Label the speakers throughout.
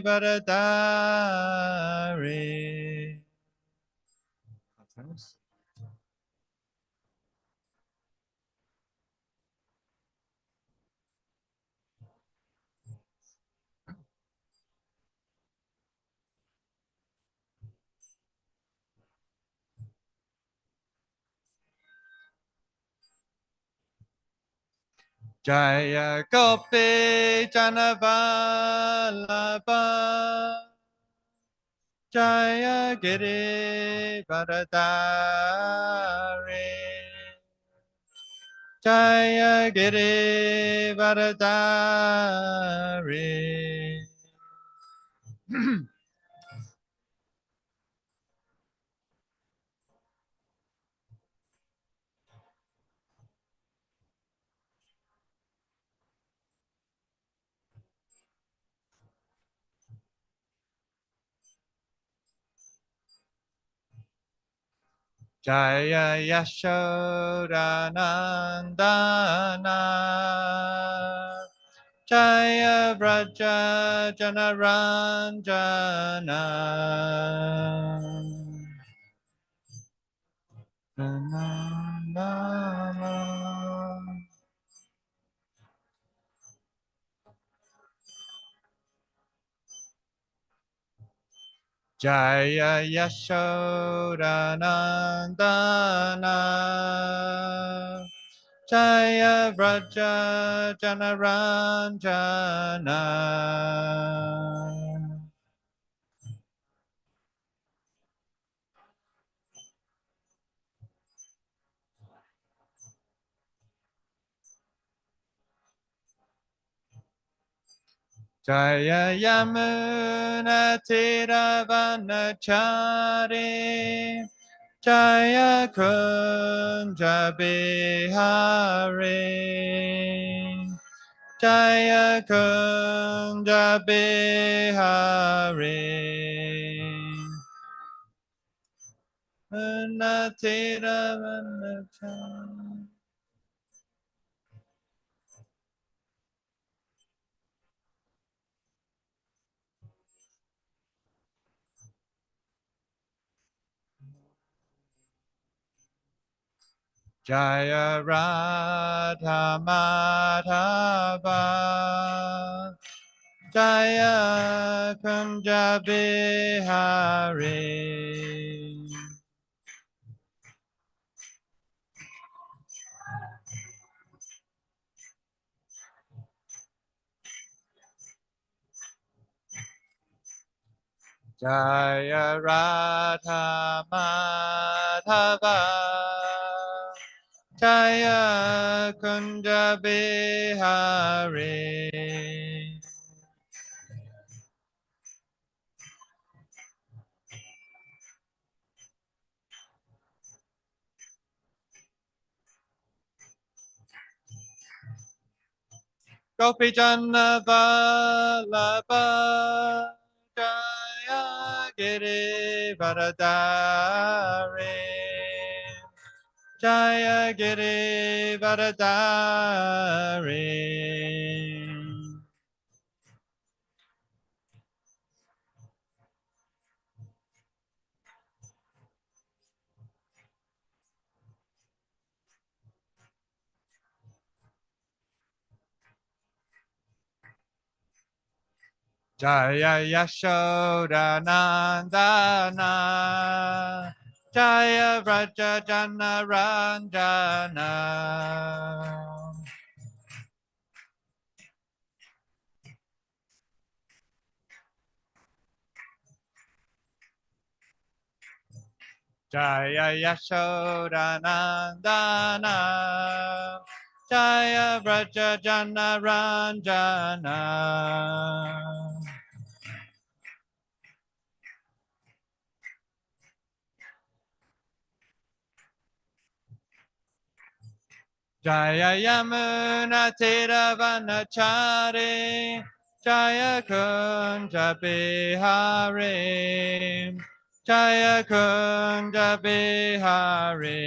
Speaker 1: Varadari. Jaya Gopi Janavalabha Jaya Giri Varadari Jaya Giri Varadari. Jaya Yashodanandana Jaya Vraja Janaranjana Jaya Yashodanandana Jaya Vraja Janaranjana Jaya Yamuna Tiravanachari Jaya Kunja Bihari Jaya Kunja Bihari Tiravanachari. Jaya Radha Madhava Jaya Kunja Bihari Jaya Radha Madhava Jaya Kunja Bihari Gopi Janna Vallabha Jaya Giri Varadari Jaya Giri Varadari Jaya Yashoda Nandana Jaya Vraja Jana Ranjana Jaya Yashoda Nandana Jaya Vraja Jana Ranjana Jaya Yamuna Tiravanachari Jaya Kunja Bihari Jaya Kunja Bihari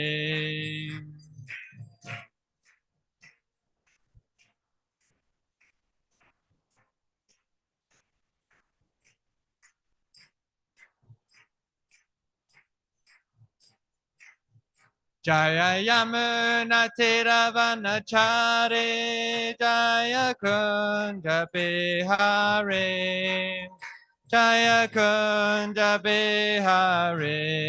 Speaker 1: Jaya Yamuna Tiravanachari Jaya Kunda Bihari Jaya Kunda Bihari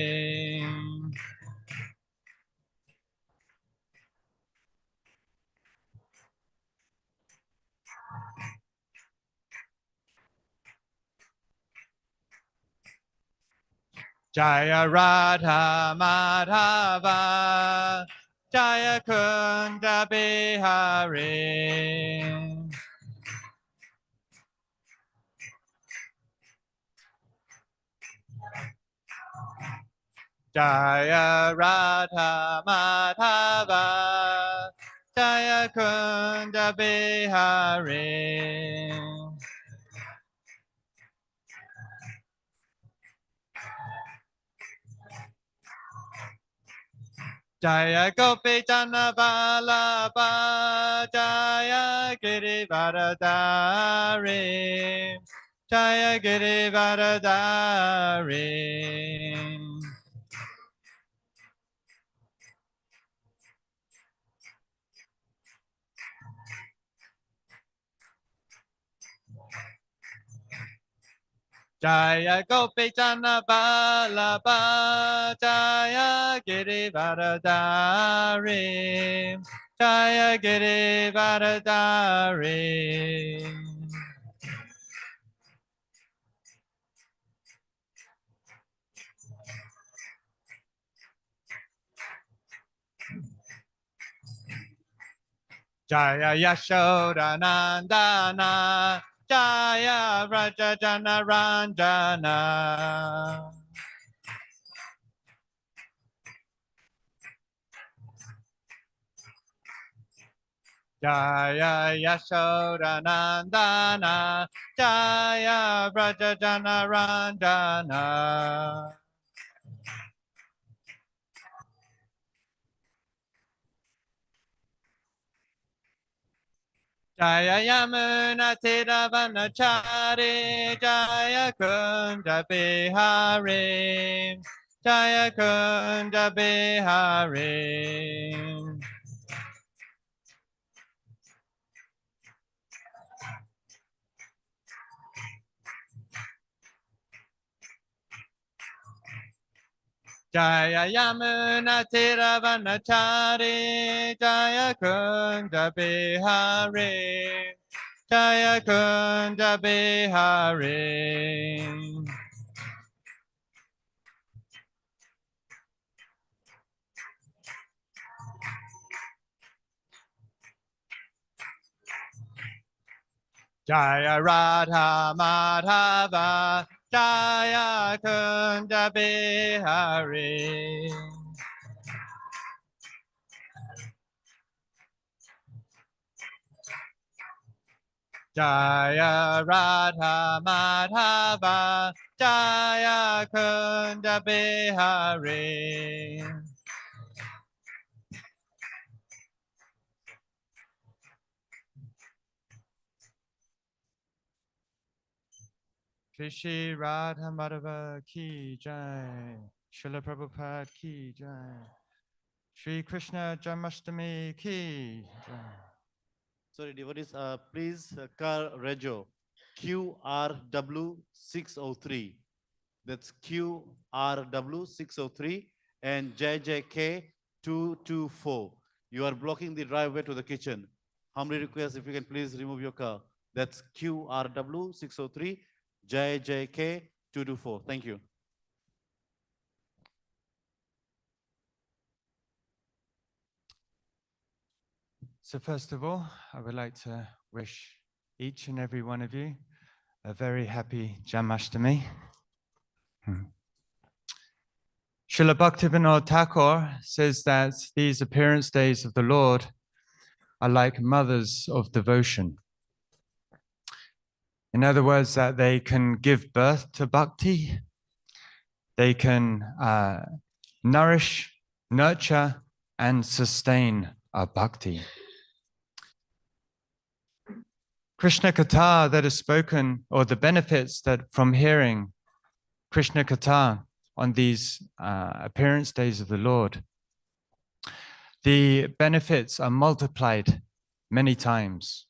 Speaker 1: Jaya Radha Madhava Jaya Kunda Bihari Jaya Radha Madhava Jaya Kunda Bihari Jaya Gopi Jana Vallabha Jaya Giri Varadari Jaya Giri Varadari Jaya Gopi Jana Vallabha Jaya Giri Varadari Jaya Giri Varadari Jaya Yashoda Nandana Jaya Raja Jana Ranjana Jaya Yashoda Nandana Jaya Raja Jana Ranjana Jaya Yamuna Tiravanachari Jaya Kunda Bihari Jaya Kunda Bihari Jaya Yamuna Tiravanachari Jaya Kunda Bihari Jaya Kunda Bihari Jaya Radha Madhava Jaya Kunda Bihari Jaya Radha Madhava Jaya Kunda Bihari Shri Radha Madhava Ki Jai Srila Prabhupada Ki Jai Shri Krishna Janmastami Ki Jai
Speaker 2: Sorry, devotees, please car rego QRW 603. That's QRW 603 and JJK 224. You are blocking the driveway to the kitchen. Humbly request if you can please remove your car. That's QRW 603 JJK 224. Thank you.
Speaker 1: So first of all, I would like to wish each and every one of you a very happy Janmastami. Srila Bhaktivinoda Thakur says that these appearance days of the Lord are like mothers of devotion. In other words, that they can give birth to bhakti, they can nourish, nurture, and sustain our bhakti. Krishna Katha that is spoken, or the benefits that from hearing Krishna Katha on these appearance days of the Lord, the benefits are multiplied many times.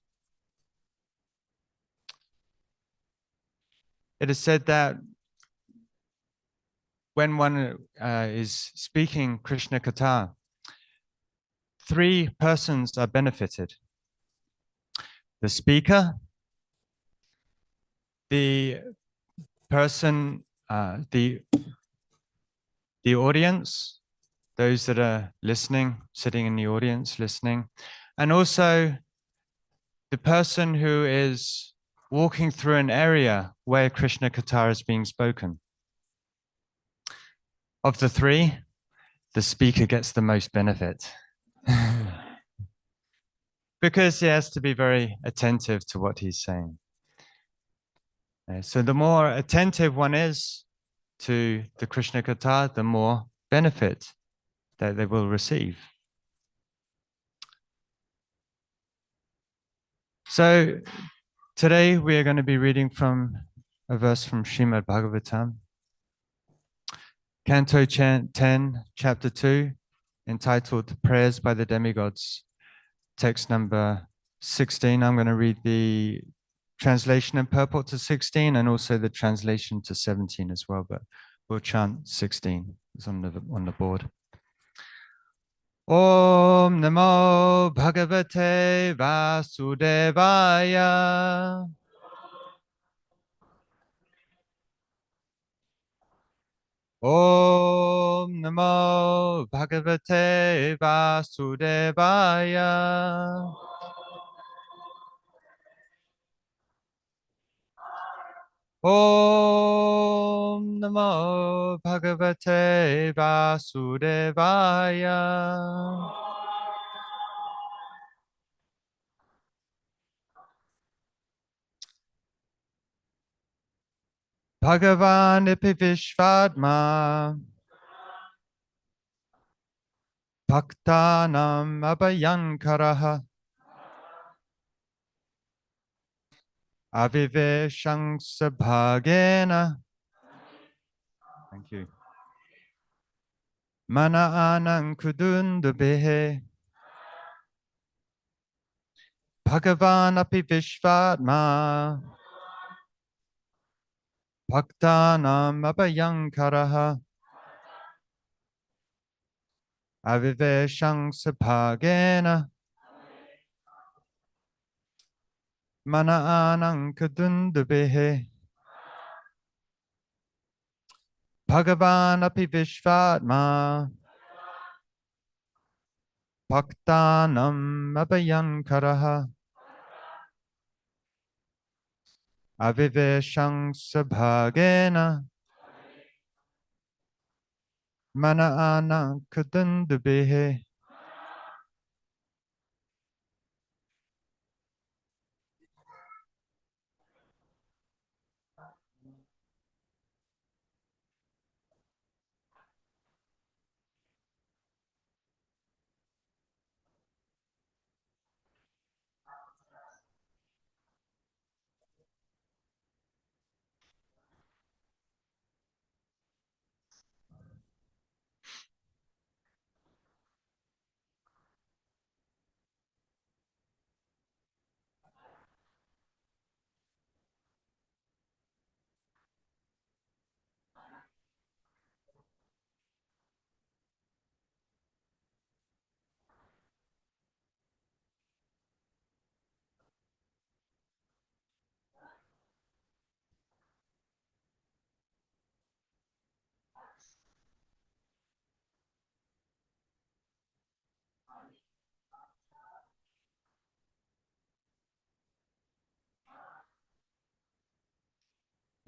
Speaker 1: It is said that when one is speaking Krishna Katha, 3 persons are benefited: the speaker, the person, the audience, those that are listening, sitting in the audience listening, and also the person who is walking through an area where Krishna Katha is being spoken. Of the 3, the speaker gets the most benefit. Because he has to be very attentive to what he's saying. So the more attentive one is to the Krishna Katha, the more benefit that they will receive. So today we are going to be reading from a verse from Srimad Bhagavatam, Canto 10, Chapter 2, entitled Prayers by the Demigods, text number 16. I'm going to read the translation and purport to 16 and also the translation to 17 as well, but we'll chant 16. It's on the board. Om Namo Bhagavate Vasudevaya. Om Namo Bhagavate Vasudevaya. Om Namo Bhagavate Vasudevaya. Bhagavan ipi Vishvatma Bhaktanam Abhayankaraha Aviveshang Sabhagena. Thank you. Mana anang kudundubihe Bhagavan api Vishvatma Bhaktanam Abhayankaraha Aviveshang Sabhagena Mana anang kudundubihe Bhagavan api Vishvatma Bhaktanam Abhayankaraha Aviveshang Sabhagena Mana anang kudundubihe.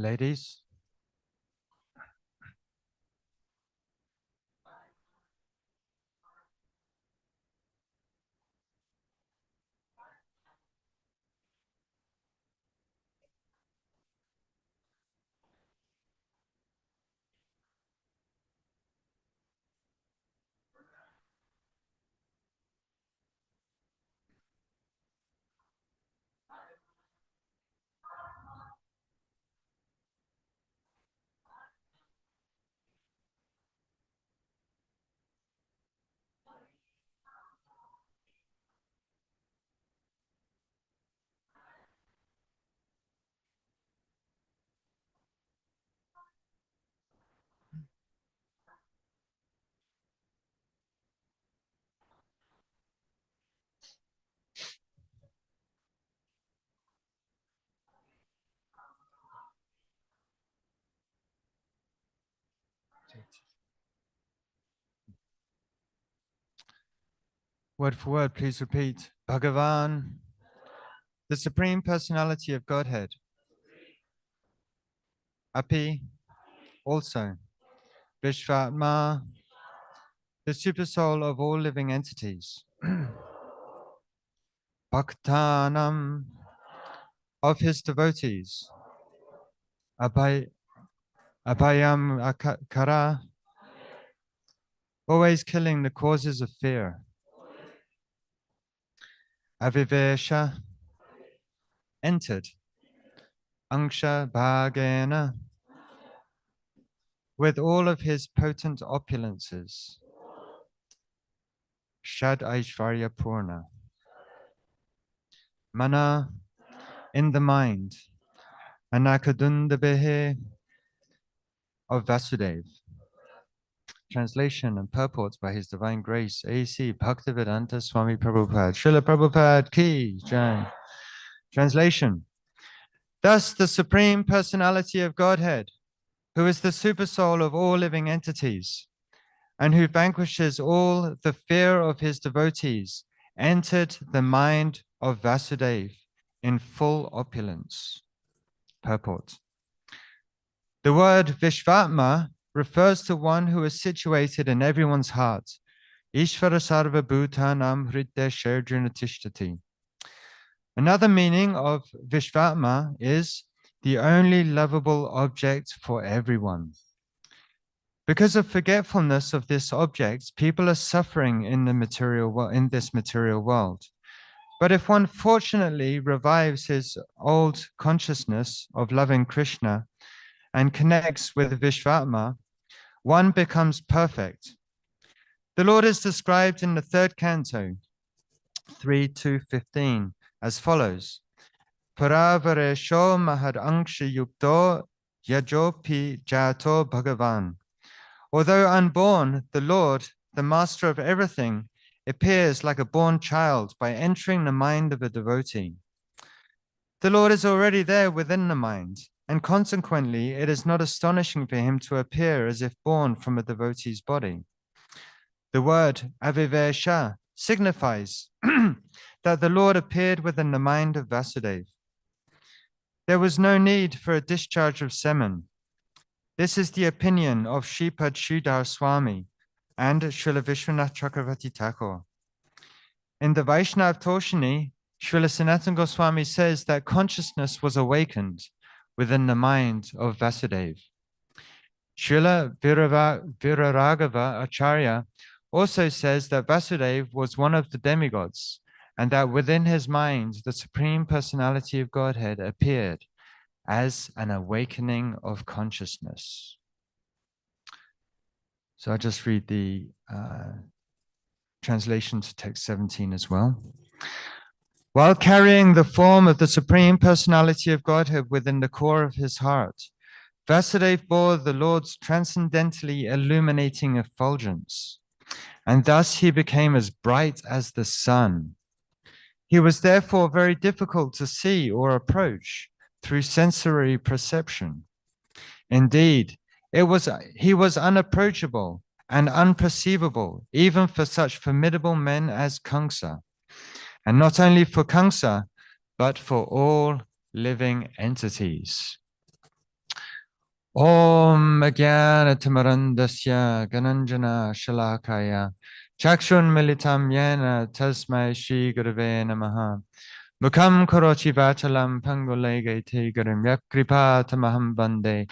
Speaker 1: Ladies, Word for word, please repeat. Bhagavan, the Supreme Personality of Godhead. Api, also. Vishvatma, the Supersoul of all living entities. Bhaktanam, of his devotees. Abhayam Kara, always killing the causes of fear. Avivesha, entered. Angsha Bhagena, with all of his potent opulences. Shad Aishvarya Purna. Mana, in the mind. Anakadundabehe, of Vasudev. Translation and purports by His Divine Grace, A.C. Bhaktivedanta Swami Prabhupada. Srila Prabhupada Ki Jai. Translation. Thus the Supreme Personality of Godhead, who is the supersoul of all living entities, and who vanquishes all the fear of his devotees, entered the mind of Vasudev in full opulence. Purport. The word Vishvatma refers to one who is situated in everyone's heart. Ishvara sarva bhutanam hridya sherdrina tishtati. Another meaning of Vishvatma is the only lovable object for everyone. Because of forgetfulness of this object, people are suffering in this material world. But if one fortunately revives his old consciousness of loving Krishna and connects with Vishvatma, one becomes perfect. The Lord is described in the third canto, 3-15, as follows. Paravaresho mahad angsha yukto yajopi jato bhagavan. Although unborn, the Lord, the master of everything, appears like a born child by entering the mind of a devotee. The Lord is already there within the mind, and consequently, it is not astonishing for him to appear as if born from a devotee's body. The word avivesha signifies that the Lord appeared within the mind of Vasudeva. There was no need for a discharge of semen. This is the opinion of Shripad Sridhar Swami and Srila Vishwanath Chakravarti Thakur. In the Vaishnav Toshini, Srila Sanatana Goswami says that consciousness was awakened within the mind of Vasudeva. Srila Viraraghava Acharya also says that Vasudeva was one of the demigods and that within his mind, the Supreme Personality of Godhead appeared as an awakening of consciousness. So I'll just read the translation to text 17 as well. While carrying the form of the Supreme Personality of Godhead within the core of his heart, Vasudeva bore the Lord's transcendently illuminating effulgence, and thus he became as bright as the sun. He was therefore very difficult to see or approach through sensory perception. Indeed, he was unapproachable and unperceivable, even for such formidable men as Kamsa, and not only for Kamsa, but for all living entities. Om Jnana-timirandasya Gananjana Shalakaya Chakshun Militam Yena Tasmai Shri Gurave Namaha Mukham Karochi Vachalam Pangolege Tegarim Yakripa Tamaham Bande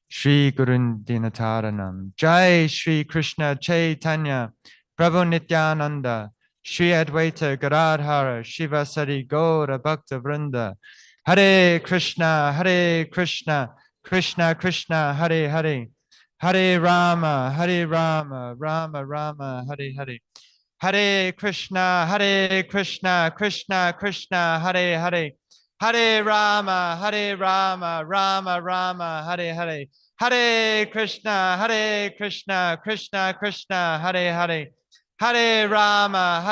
Speaker 1: Shri Gurun Dinataranam. Jai Shri Krishna Chaitanya Prabhu Nityananda Shri Advaita Gadadhara Shiva Sari Gaura Bhakta Vrinda. Hare Krishna, Krishna Krishna, Hare Hare, Hare Rama, Rama Rama, Hare Hare. Hare Krishna, Krishna Krishna, Hare Hare. Hare Rama, Rama Rama, Hare Hare. Hare Krishna, Krishna Krishna, Hare Hare. Hare Rama,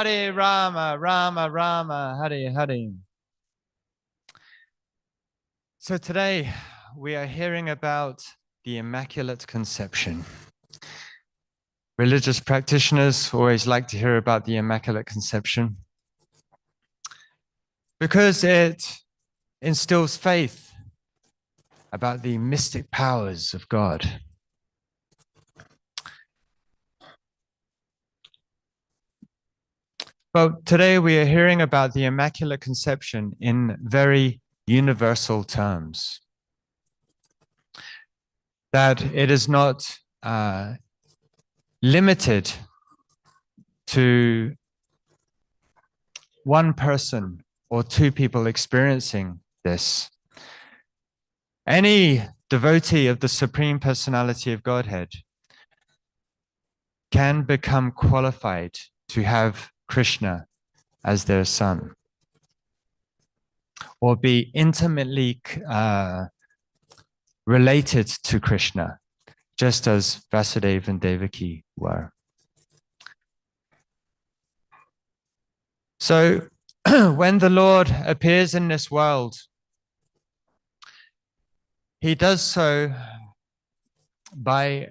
Speaker 1: Rama Rama, Hare Hare. So today we are hearing about the Immaculate Conception. Religious practitioners always like to hear about the Immaculate Conception because it instills faith about the mystic powers of God. But today we are hearing about the Immaculate Conception in very universal terms. That it is not limited to one person or two people experiencing this. Any devotee of the Supreme Personality of Godhead can become qualified to have Krishna as their son, or be intimately related to Krishna, just as Vasudeva and Devaki were. So when the Lord appears in this world, he does so by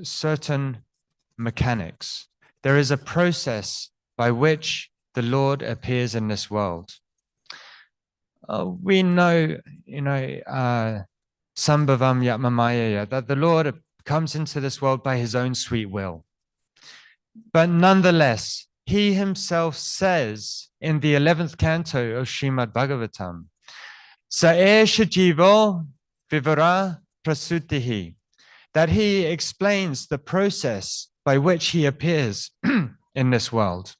Speaker 1: certain mechanics. There is a process by which the Lord appears in this world. We know, Sambhavam Yatmamayaya, that the Lord comes into this world by his own sweet will. But nonetheless, he himself says in the 11th canto of Srimad Bhagavatam, Saesha Jivo Vivara Prasutihi, that he explains the process by which he appears in this world.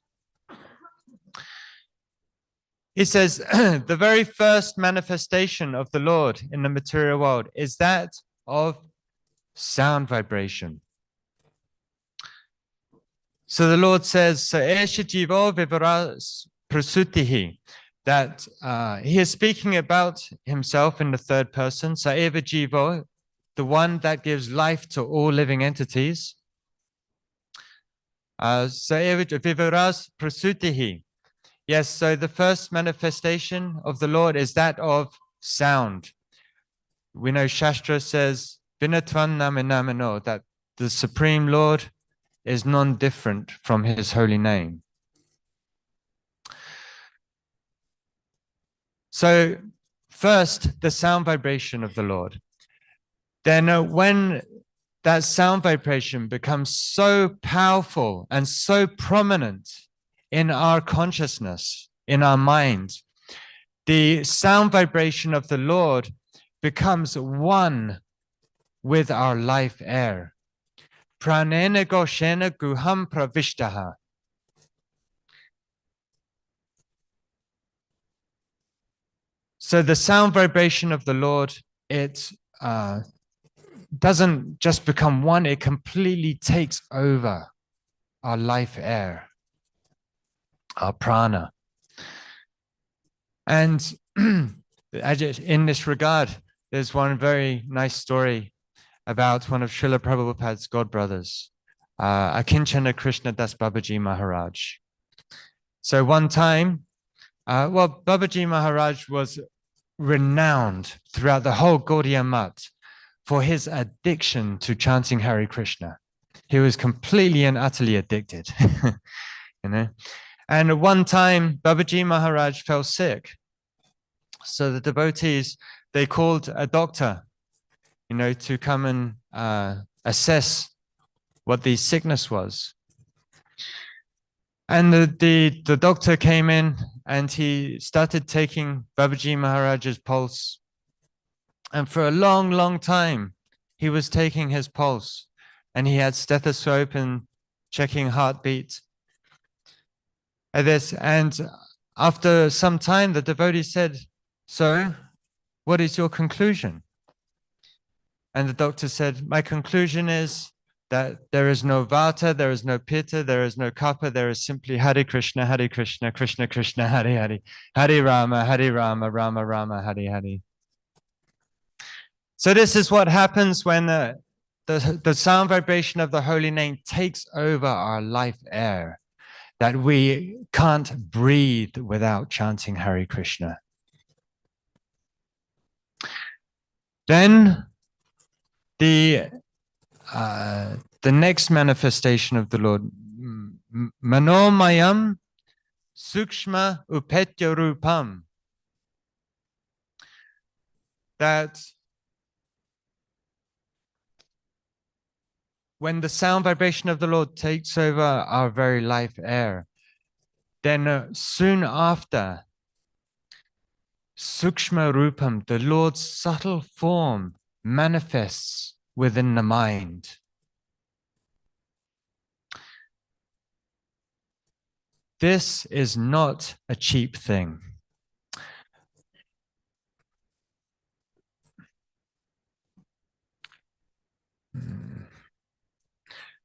Speaker 1: He says, the very first manifestation of the Lord in the material world is that of sound vibration. So the Lord says, Saesha Jivo Vivara Prasutihi, that he is speaking about himself in the third person, Saeva Jivo, the one that gives life to all living entities. Saeva Vivaras Prasutihi. Yes, so the first manifestation of the Lord is that of sound. We know Shastra says, Vinatvan Naminamino, that the Supreme Lord is non-different from his holy name. So first, the sound vibration of the Lord. Then when that sound vibration becomes so powerful and so prominent in our consciousness, in our mind, the sound vibration of the Lord becomes one with our life air. Pranena goshena guham pravishtaha. So the sound vibration of the Lord, it doesn't just become one, it completely takes over our life air, our prana. And in this regard, there's one very nice story about one of Srila Prabhupada's godbrothers, Akinchana Krishna Das Babaji Maharaj. So one time, Babaji Maharaj was renowned throughout the whole Gaudiya Math for his addiction to chanting Hare Krishna. He was completely and utterly addicted, And one time, Babaji Maharaj fell sick. So the devotees, they called a doctor, to come and assess what the sickness was. And the doctor came in and he started taking Babaji Maharaj's pulse. And for a long, long time, he was taking his pulse. And he had stethoscope and checking heartbeat. And after some time, the devotee said, "So, what is your conclusion?" And the doctor said, "My conclusion is that there is no vata, there is no pitta, there is no kapha, there is simply Hare Krishna, Krishna Krishna, Hare Hare, Hare Rama, Rama Rama, Hare Hare." So this is what happens when the sound vibration of the holy name takes over our life air, that we can't breathe without chanting Hare Krishna. Then the the next manifestation of the Lord, Manomayam Sukshma Upetya Rupam, that when the sound vibration of the Lord takes over our very life air, then soon after, Sukshma Rupam, the Lord's subtle form, manifests within the mind. This is not a cheap thing.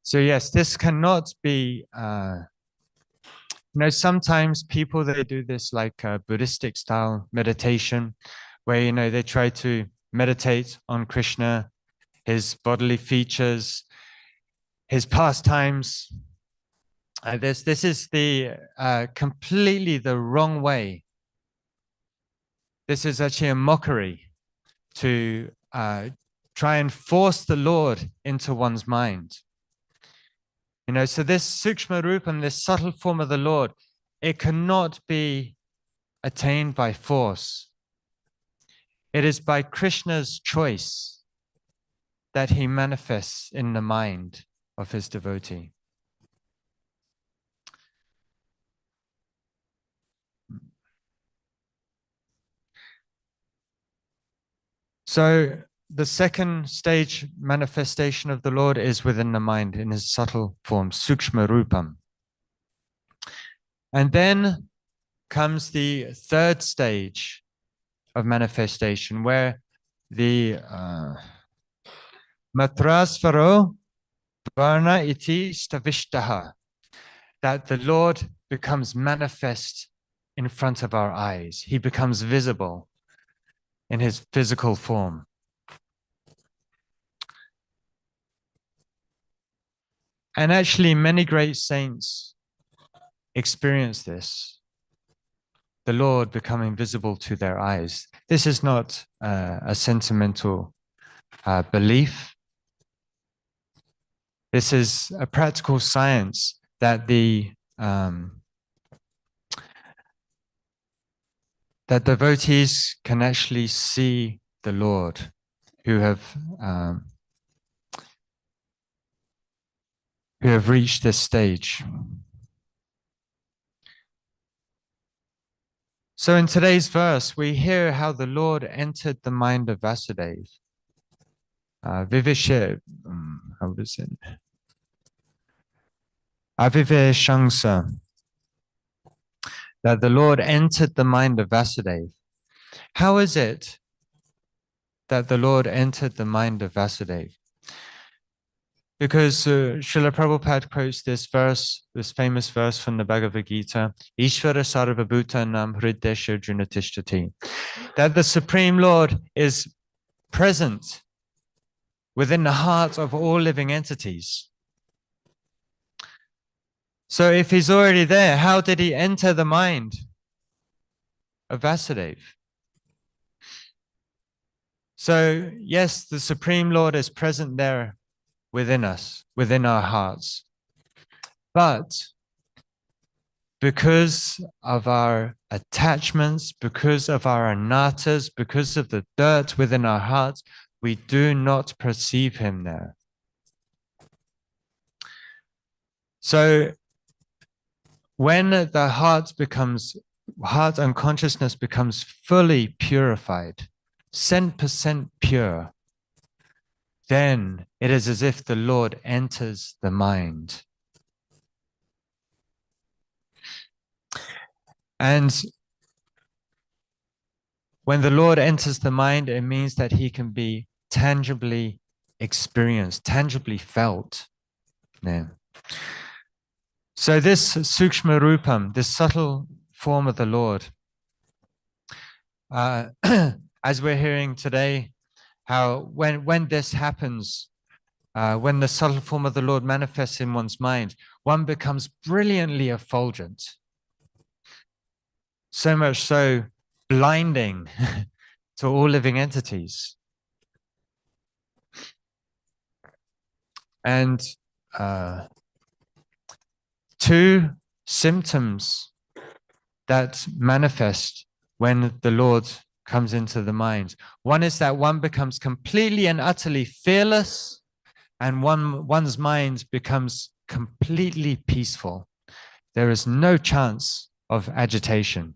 Speaker 1: So yes, this cannot be, sometimes people, they do this like Buddhistic style meditation where, they try to meditate on Krishna, his bodily features, his pastimes. This is the completely the wrong way. This is actually a mockery to try and force the Lord into one's mind. So this Sukshma Rupam, this subtle form of the Lord, it cannot be attained by force. It is by Krishna's choice that he manifests in the mind of his devotee. So the second stage manifestation of the Lord is within the mind in his subtle form, Sukshma Rupam. And then comes the third stage of manifestation, where the Matrasvaro Varna iti stavishtaha, that the Lord becomes manifest in front of our eyes. He becomes visible in his physical form. And actually, many great saints experience this, the Lord becoming visible to their eyes. This is not a sentimental belief. This is a practical science that that devotees can actually see the Lord who have reached this stage. So in today's verse, we hear how the Lord entered the mind of Vasudeva. Viveshe, how was it? Aviveshangsa, that the Lord entered the mind of Vasudeva. How is it that the Lord entered the mind of Vasudeva? Because Srila Prabhupada quotes this verse, this famous verse from the Bhagavad Gita, Ishvara Sarvabhutanam Hridesha Junatishtati, that the Supreme Lord is present within the heart of all living entities. So if he's already there, how did he enter the mind of Vasudeva? So yes, the Supreme Lord is present there within us, within our hearts. But because of our attachments, because of our anarthas, because of the dirt within our hearts, we do not perceive him there. So when the heart and consciousness becomes fully purified, 100% pure, then it is as if the Lord enters the mind. And when the Lord enters the mind, it means that he can be tangibly experienced, tangibly felt. Yeah. So this Sukshma Rupam, this subtle form of the Lord, as we're hearing today, how when this happens, when the subtle form of the Lord manifests in one's mind, one becomes brilliantly effulgent. So much so, blinding to all living entities. And two symptoms that manifest when the Lord comes into the mind. One is that one becomes completely and utterly fearless, and one's mind becomes completely peaceful. There is no chance of agitation.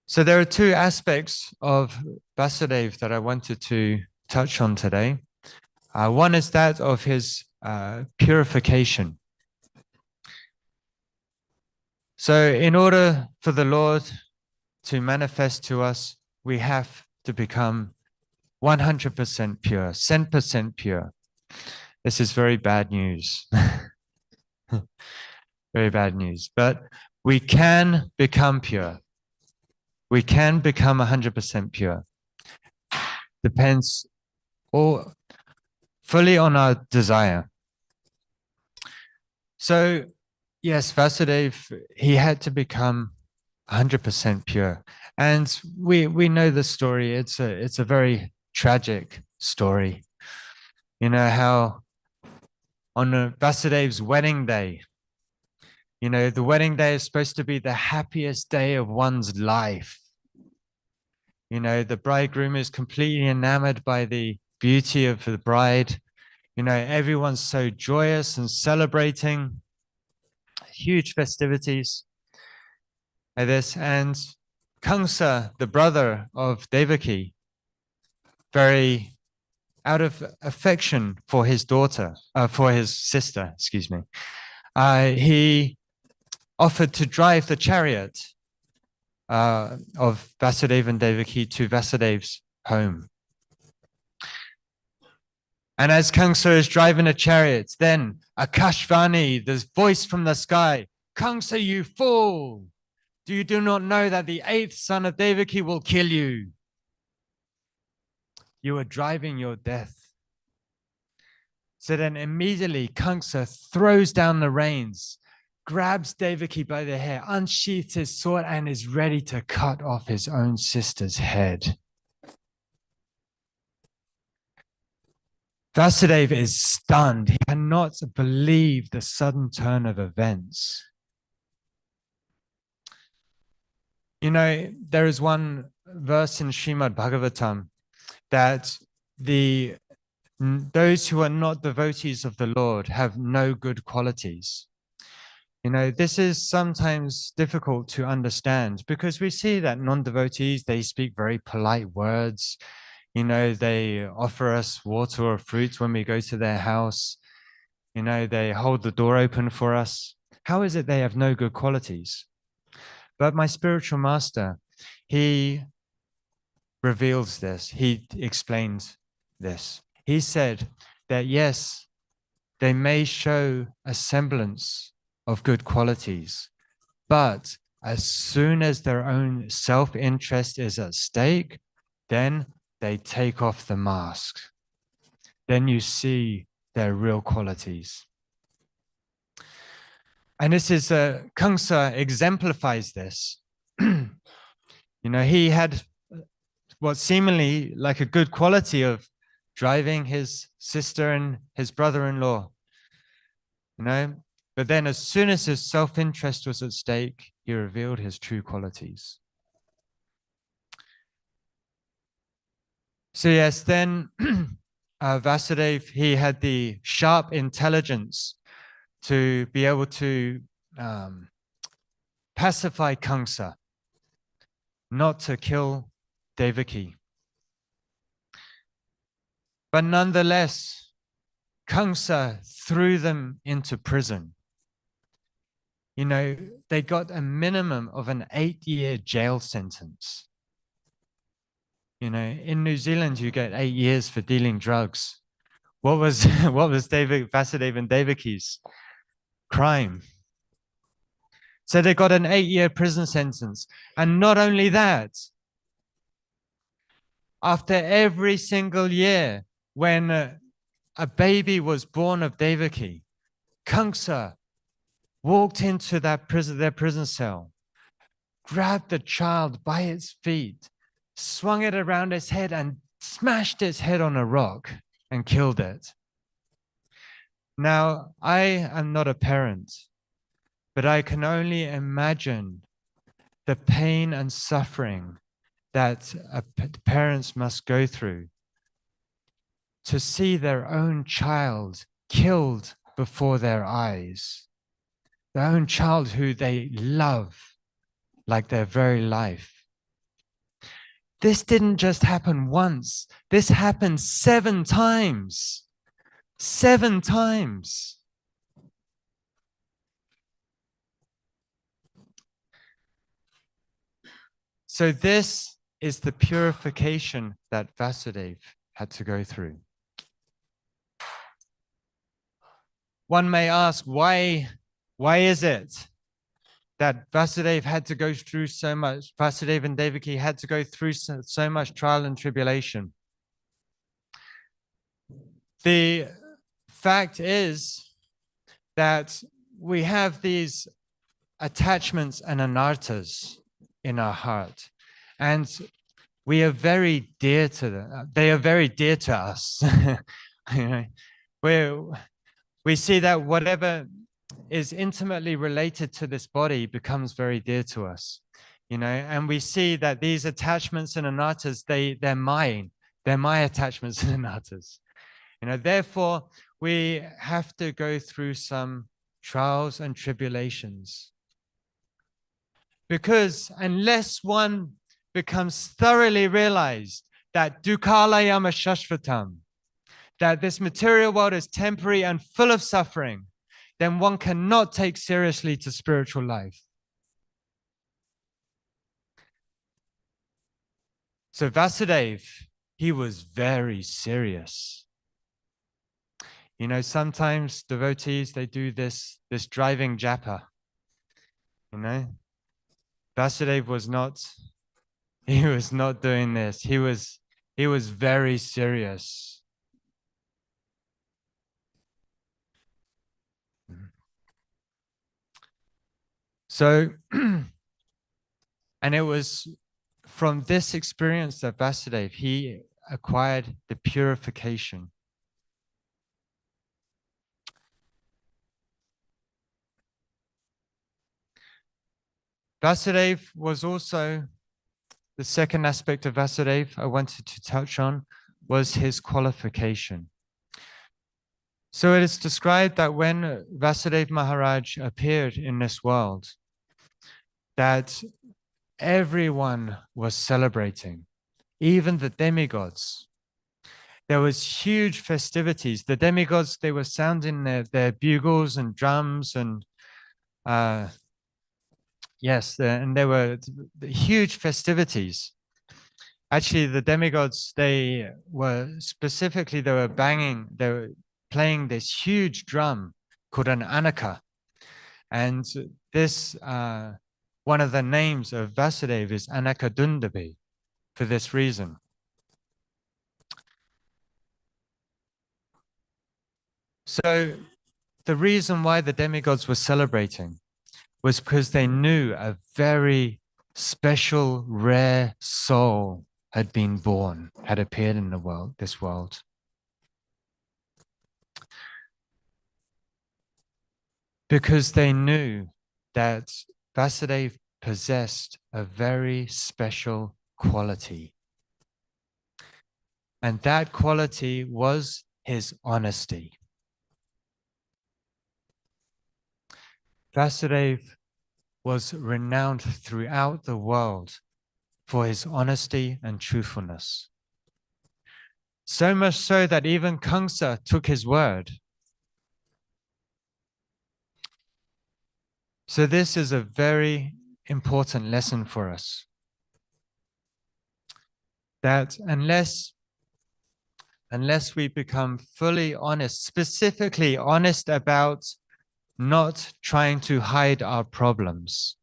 Speaker 1: So there are two aspects of Vasudeva that I wanted to touch on today. One is that of his purification. So in order for the Lord to manifest to us, we have to become 100% pure, 100% pure. This is very bad news. Very bad news. But we can become pure. We can become 100% pure. Depends all fully on our desire. So, yes, Vasudeva, he had to become 100% pure. And we know the story. It's a very tragic story. You know how on Vasudeva's wedding day, you know, the wedding day is supposed to be the happiest day of one's life. You know, the bridegroom is completely enamored by the beauty of the bride. You know, everyone's so joyous and celebrating, huge festivities like this. And Kamsa, the brother of Devaki, very out of affection for his daughter, for his sister, excuse me, he offered to drive the chariot of Vasudeva and Devaki to Vasudeva's home. And as Kamsa is driving a chariot, then Akashvani, this voice from the sky, Kamsa, you fool! Do not know that the 8th son of Devaki will kill you? You are driving your death. So then immediately Kamsa throws down the reins, grabs Devaki by the hair, unsheathes his sword, and is ready to cut off his own sister's head. Vasudeva is stunned. He cannot believe the sudden turn of events. You know, there is one verse in Srimad Bhagavatam that those who are not devotees of the Lord have no good qualities. You know, this is sometimes difficult to understand because we see that non-devotees, they speak very polite words. You know, they offer us water or fruit when we go to their house. You know, they hold the door open for us. How is it they have no good qualities? But my spiritual master, he reveals this. He explains this. He said that, yes, they may show a semblance of good qualities, but as soon as their own self-interest is at stake, then they take off the mask. Then you see their real qualities. And this is, Kamsa exemplifies this. You know, he had what seemingly like a good quality of driving his sister and his brother-in-law, you know, but then as soon as his self-interest was at stake, he revealed his true qualities. So yes, then Vasudeva, he had the sharp intelligence to be able to pacify Kamsa, not to kill Devaki. But nonetheless, Kamsa threw them into prison. You know, they got a minimum of an 8-year jail sentence. You know, in New Zealand, you get 8 years for dealing drugs. What was Vasudeva and Devaki's crime? So they got an 8-year prison sentence. And not only that, after every single year, when a baby was born of Devaki, Kamsa walked into their prison cell, grabbed the child by its feet, swung it around its head and smashed its head on a rock and killed it. Now, I am not a parent, but I can only imagine the pain and suffering that parents must go through to see their own child killed before their eyes, their own child who they love like their very life. This didn't just happen once. This happened 7 times. 7 times. So this is the purification that Vasudeva had to go through. One may ask, why is it that Vasudeva had to go through so much, Vasudeva and Devaki had to go through so much trial and tribulation? The fact is that we have these attachments and anarthas in our heart, and we are very dear to them. They are very dear to us. You know, we see that whatever is intimately related to this body becomes very dear to us, you know, and we see that these attachments and anarthas, they're mine. They're my attachments and anarthas. You know, therefore, we have to go through some trials and tribulations. Because unless one becomes thoroughly realized that dukkhalayama shashvatam, that this material world is temporary and full of suffering, then one cannot take seriously to spiritual life. So Vasudeva, he was very serious. You know, sometimes devotees, they do this driving japa. You know, Vasudeva was not, he was not doing this. He was very serious. So, and it was from this experience that Vasudeva, he acquired the purification. Vasudeva was also, the second aspect of Vasudeva I wanted to touch on was his qualification. So it is described that when Vasudeva Maharaj appeared in this world, that everyone was celebrating, even the demigods. There was huge festivities. The demigods, they were sounding their bugles and drums and yes, and there were huge festivities. Actually, the demigods, they were playing this huge drum called an anaka. And this, one of the names of Vasudeva is Anakadundabi for this reason. So the reason why the demigods were celebrating was because they knew a very special, rare soul had been born, had appeared in the world, this world. Because they knew that Vasudeva possessed a very special quality. And that quality was his honesty. Vasudeva was renowned throughout the world for his honesty and truthfulness. So much so that even Kamsa took his word. So this is a very important lesson for us. That unless we become fully honest, specifically honest about not trying to hide our problems,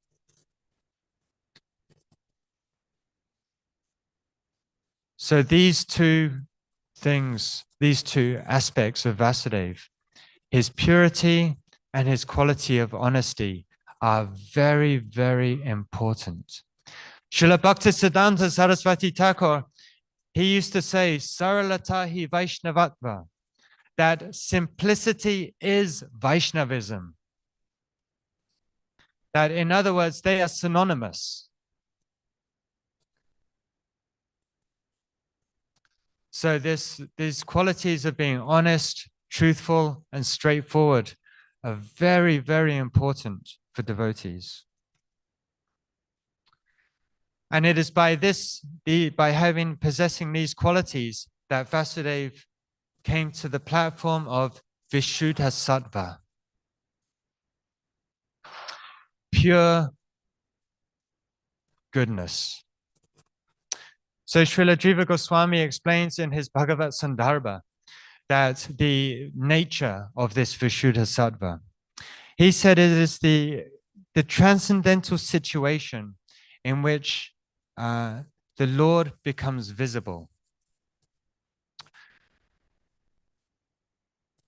Speaker 1: so these two things, these two aspects of Vasudeva, his purity and his quality of honesty, are very, very important. Srila Bhaktisiddhanta Saraswati Thakur, he used to say, Saralatahi Vaishnavatva, that simplicity is Vaishnavism. That, in other words, they are synonymous. So these qualities of being honest, truthful, and straightforward are very, very important for devotees. And it is by possessing these qualities that Vasudeva came to the platform of Vishuddha Sattva, pure goodness. So Srila Jiva Goswami explains in his Bhagavad Sandarbha that the nature of this Vishuddha Sattva. He said it is the transcendental situation in which the Lord becomes visible.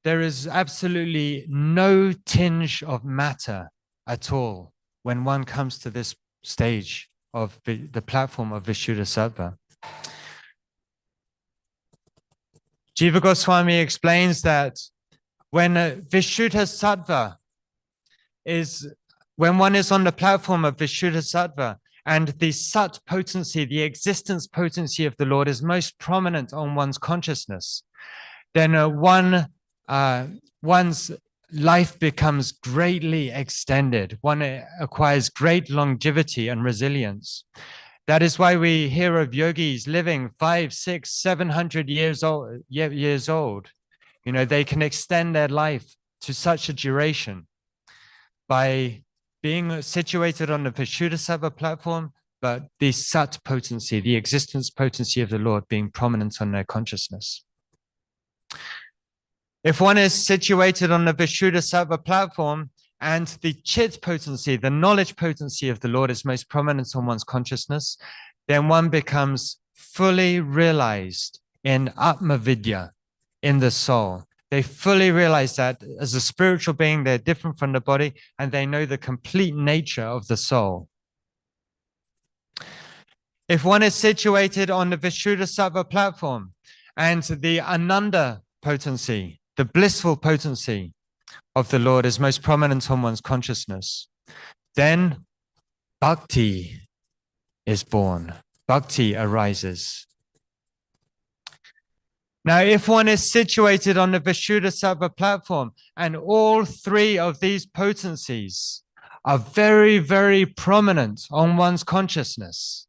Speaker 1: There is absolutely no tinge of matter at all when one comes to this stage of the platform of Vishuddha Sattva. Jiva Goswami explains that when Vishuddha Sattva when one is on the platform of Vishuddha Sattva and the Sat potency, the existence potency of the Lord is most prominent on one's consciousness, then one's life becomes greatly extended. One acquires great longevity and resilience. That is why we hear of yogis living 500, 600, 700 years old. You know, they can extend their life to such a duration by being situated on the Vishuddha Sattva platform, but the Sat potency, the existence potency of the Lord being prominent on their consciousness. If one is situated on the Vishuddha Sattva platform and the Chit potency, the knowledge potency of the Lord is most prominent on one's consciousness, then one becomes fully realized in Atma Vidya, in the soul. They fully realize that as a spiritual being, they're different from the body, and they know the complete nature of the soul. If one is situated on the Vishuddha Sattva platform and the Ananda potency, the blissful potency of the Lord is most prominent on one's consciousness, then bhakti is born, bhakti arises. Now, if one is situated on the Vishuddha Sattva platform and all three of these potencies are very, very prominent on one's consciousness,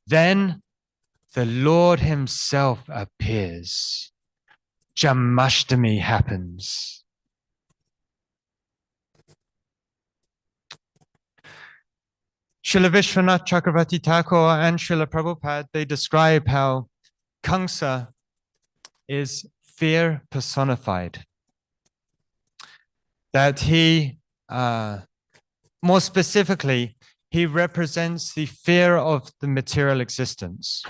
Speaker 1: then the Lord himself appears. Janmastami happens. Srila Vishwanath Chakravarti Thakur and Srila Prabhupada, they describe how Kamsa is fear personified. That he, more specifically, he represents the fear of the material existence.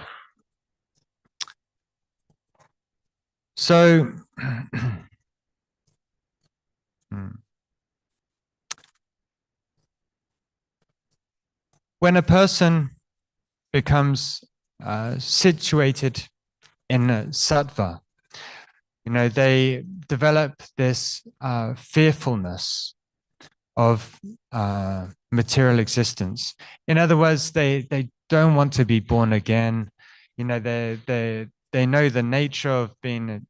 Speaker 1: So, when a person becomes situated in a sattva, you know, they develop this fearfulness of material existence. In other words, they don't want to be born again. You know, they know the nature of being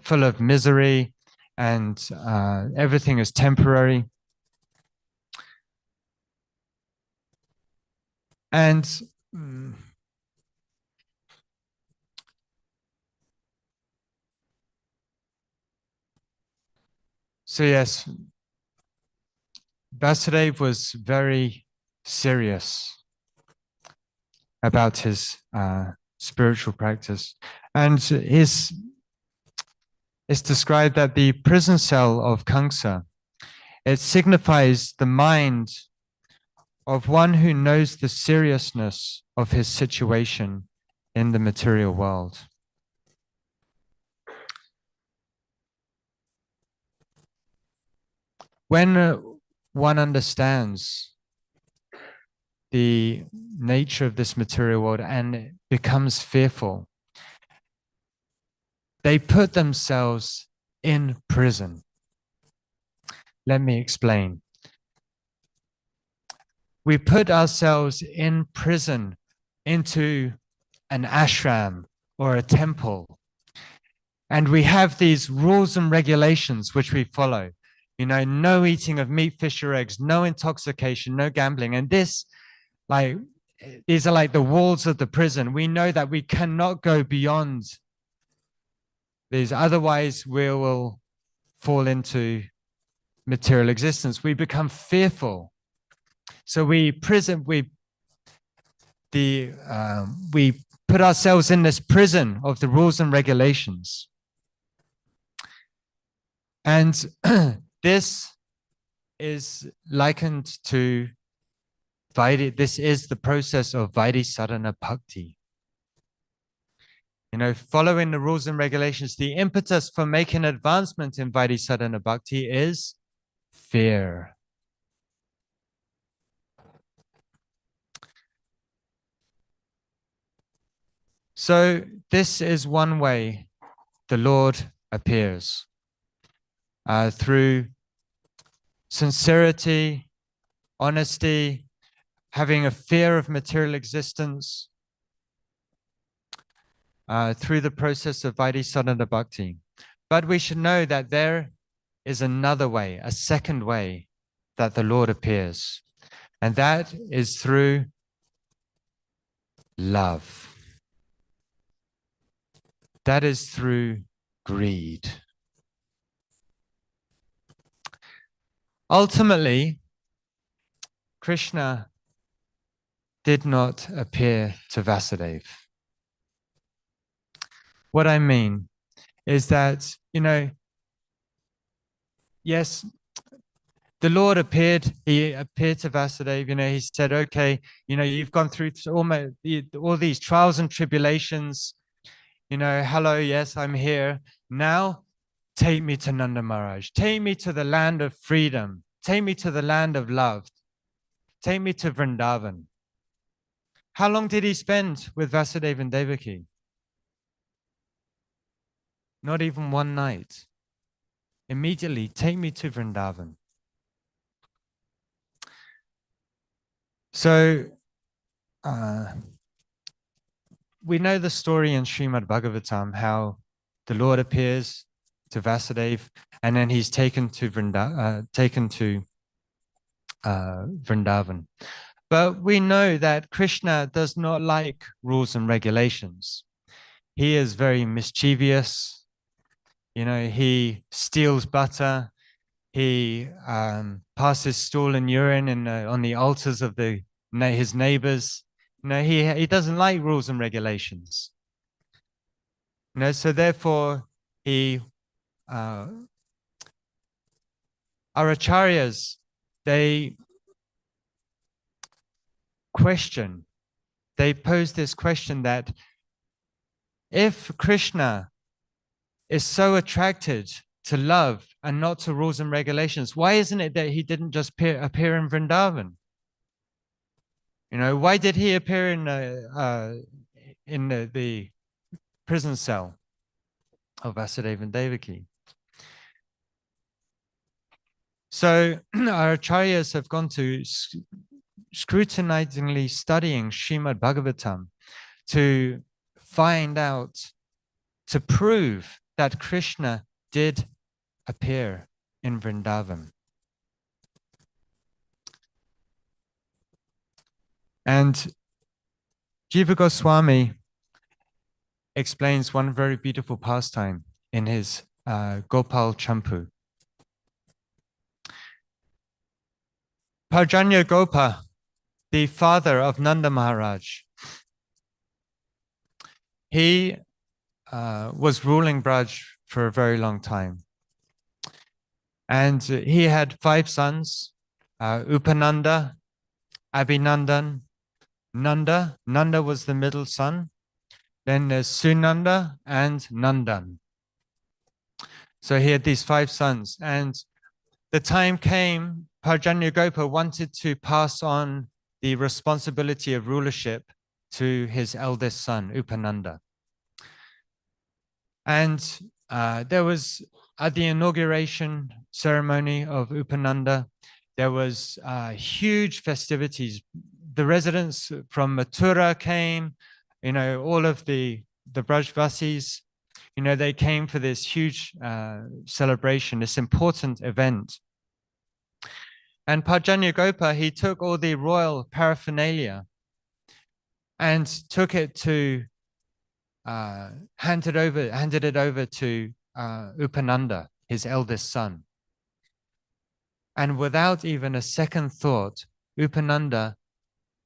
Speaker 1: full of misery, and everything is temporary. And so yes, Vasudeva was very serious about his spiritual practice. And it's described that the prison cell of Kamsa, it signifies the mind of one who knows the seriousness of his situation in the material world. When one understands the nature of this material world and becomes fearful, They put themselves in prison. Let me explain. We put ourselves in prison into an ashram or a temple. And we have these rules and regulations which we follow. You know, no eating of meat, fish, or eggs, no intoxication, no gambling. And these are like the walls of the prison. We know that we cannot go beyond these. Otherwise, we will fall into material existence. We become fearful. So we put ourselves in this prison of the rules and regulations. And this is likened to this is the process of Vaidhi Bhakti. You know, following the rules and regulations, the impetus for making advancement in Vaidhi Bhakti is fear. So this is one way the Lord appears, through sincerity, honesty, having a fear of material existence, through the process of Vaidhi Bhakti. But we should know that there is another way, a second way that the Lord appears, and that is through love. That is through greed. Ultimately, Krishna did not appear to Vasudeva. What I mean is that, you know, yes, the Lord appeared, he appeared to Vasudeva, you know, he said, okay, you know, you've gone through all these trials and tribulations, you know, hello, yes, I'm here. Now, take me to Nanda Maharaj, take me to the land of freedom, take me to the land of love, take me to Vrindavan. How long did he spend with Vasudeva and Devaki? Not even one night. Immediately, take me to Vrindavan. So, we know the story in Srimad Bhagavatam, how the Lord appears to Vasudeva, and then he's taken to Vrindavan. But we know that Krishna does not like rules and regulations. He is very mischievous. You know, he steals butter. He passes stool and urine on the altars of his neighbors. You know, he doesn't like rules and regulations. You know, so therefore our acharyas, they pose this question that if Krishna is so attracted to love and not to rules and regulations, why isn't it that he didn't just appear in Vrindavan? You know, why did he appear in the prison cell of Vasudeva and Devaki? So our acharyas have gone to scrutinizingly studying Srimad Bhagavatam to find out, to prove that Krishna did appear in Vrindavan. And Jiva Goswami explains one very beautiful pastime in his Gopal Champu. Parjanya Gopa, the father of Nanda Maharaj, he was ruling Braj for a very long time. And he had 5 sons, Upananda, Abhinandan, Nanda. Nanda was the middle son. Then there's Sunanda and Nandan. So he had these 5 sons. And the time came, Parjanya Gopa wanted to pass on the responsibility of rulership to his eldest son, Upananda. And there was, at the inauguration ceremony of Upananda, there was huge festivities. The residents from Mathura came, all of the Brajvasis, they came for this huge celebration, this important event. And Parjanya he took all the royal paraphernalia and took it to, handed it over to Upananda, his eldest son. And without even a second thought, Upananda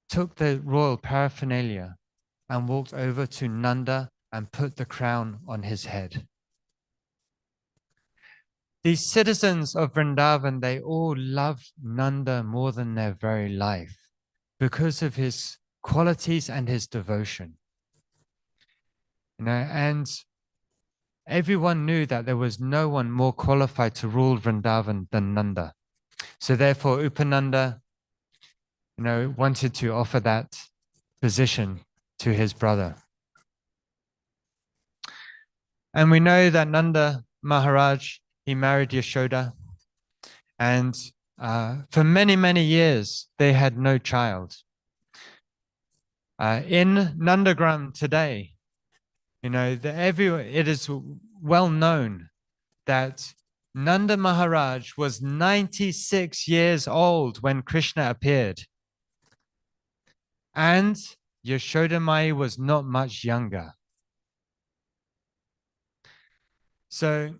Speaker 1: took the royal paraphernalia and walked over to Nanda and put the crown on his head. These citizens of Vrindavan, they all loved Nanda more than their very life because of his qualities and his devotion. And everyone knew that there was no one more qualified to rule Vrindavan than Nanda. So therefore, Upananda, wanted to offer that position to his brother. And we know that Nanda Maharaj, he married Yashoda. And for many, many years, they had no child. In Nandagram today, it is well known that Nanda Maharaj was 96 years old when Krishna appeared. And Yashoda Mai was not much younger. So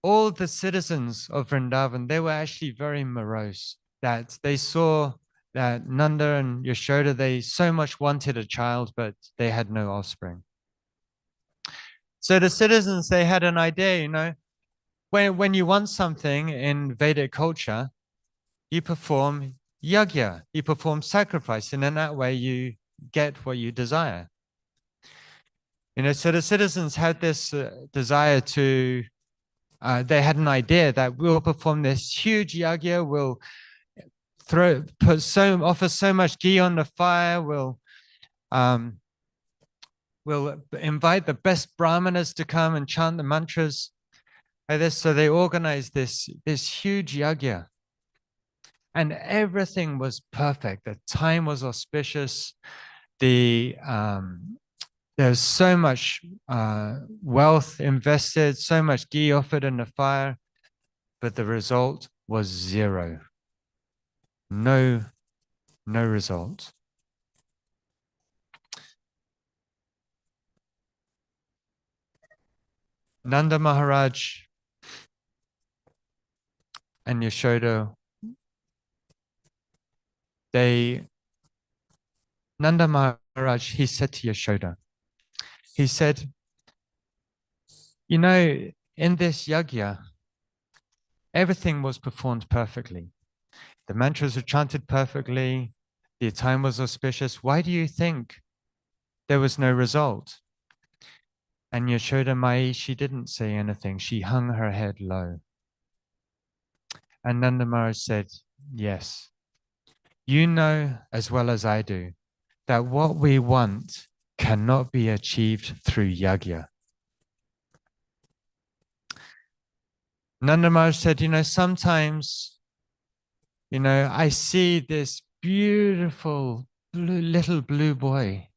Speaker 1: all the citizens of Vrindavan, they were actually very morose, that they saw that Nanda and Yashoda, they so much wanted a child, but they had no offspring. So the citizens, they had an idea, when you want something in Vedic culture, you perform yajna, you perform sacrifice, and in that way you get what you desire. So the citizens had this desire to, they had an idea that we'll perform this huge yajna, we'll offer so much ghee on the fire, we'll invite the best brahmanas to come and chant the mantras. So they organized this huge yajna. And everything was perfect. The time was auspicious. There's so much wealth invested, so much ghee offered in the fire, but the result was zero. No result. Nanda Maharaj and Yashoda, Nanda Maharaj, he said to Yashoda, he said, in this yajna, everything was performed perfectly. The mantras were chanted perfectly. The time was auspicious. Why do you think there was no result? And Yashoda Mai, she didn't say anything. She hung her head low. And Nanda Maharaj said, yes, you know as well as I do that what we want cannot be achieved through yajna. Nanda Maharaj said, sometimes, I see this beautiful little blue boy,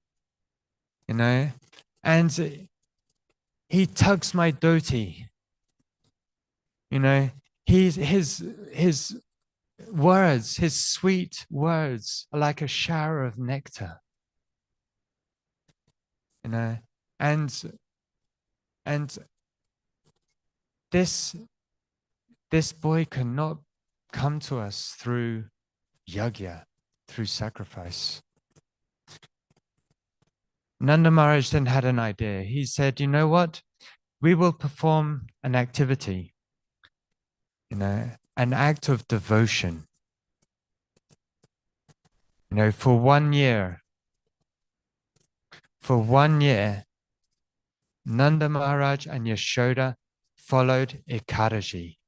Speaker 1: and he tugs my dhoti. His words, his sweet words are like a shower of nectar. And this boy cannot come to us through yajna, through sacrifice. Nanda Maharaj then had an idea. He said, you know what? We will perform an activity, an act of devotion. For 1 year. For 1 year, Nanda Maharaj and Yashoda followed Ekadashi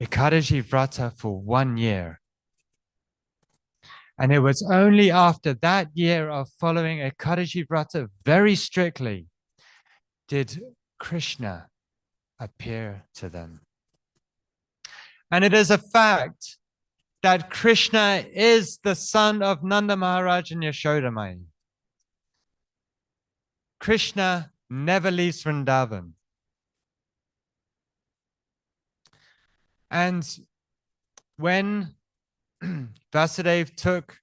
Speaker 1: Vrata for 1 year. And it was only after that year of following Ekadashi Vrata very strictly did Krishna appear to them. And it is a fact that Krishna is the son of Nanda Maharaj and Yashoda Mai. Krishna never leaves Vrindavan. And when Vasudev took,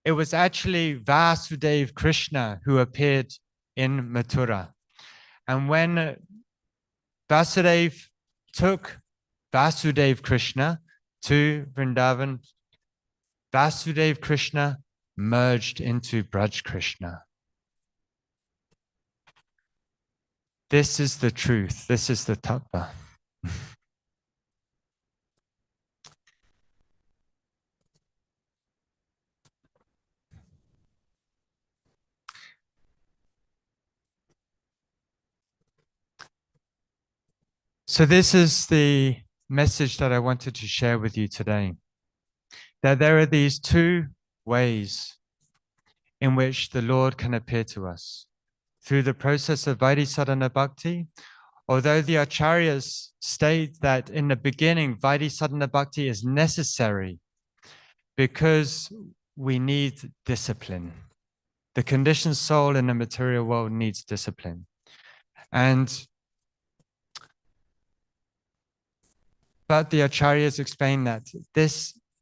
Speaker 1: it was actually Vasudev Krishna who appeared in Mathura. And when Vasudev took Vasudev Krishna to Vrindavan, Vasudev Krishna merged into Braj Krishna. This is the truth. This is the tattva. So this is the message that I wanted to share with you today. That there are these two ways in which the Lord can appear to us. Through the process of Vaidhi Bhakti, although the Acharyas state that in the beginning, Vaidhi Bhakti is necessary because we need discipline. The conditioned soul in the material world needs discipline. But the Acharyas explain that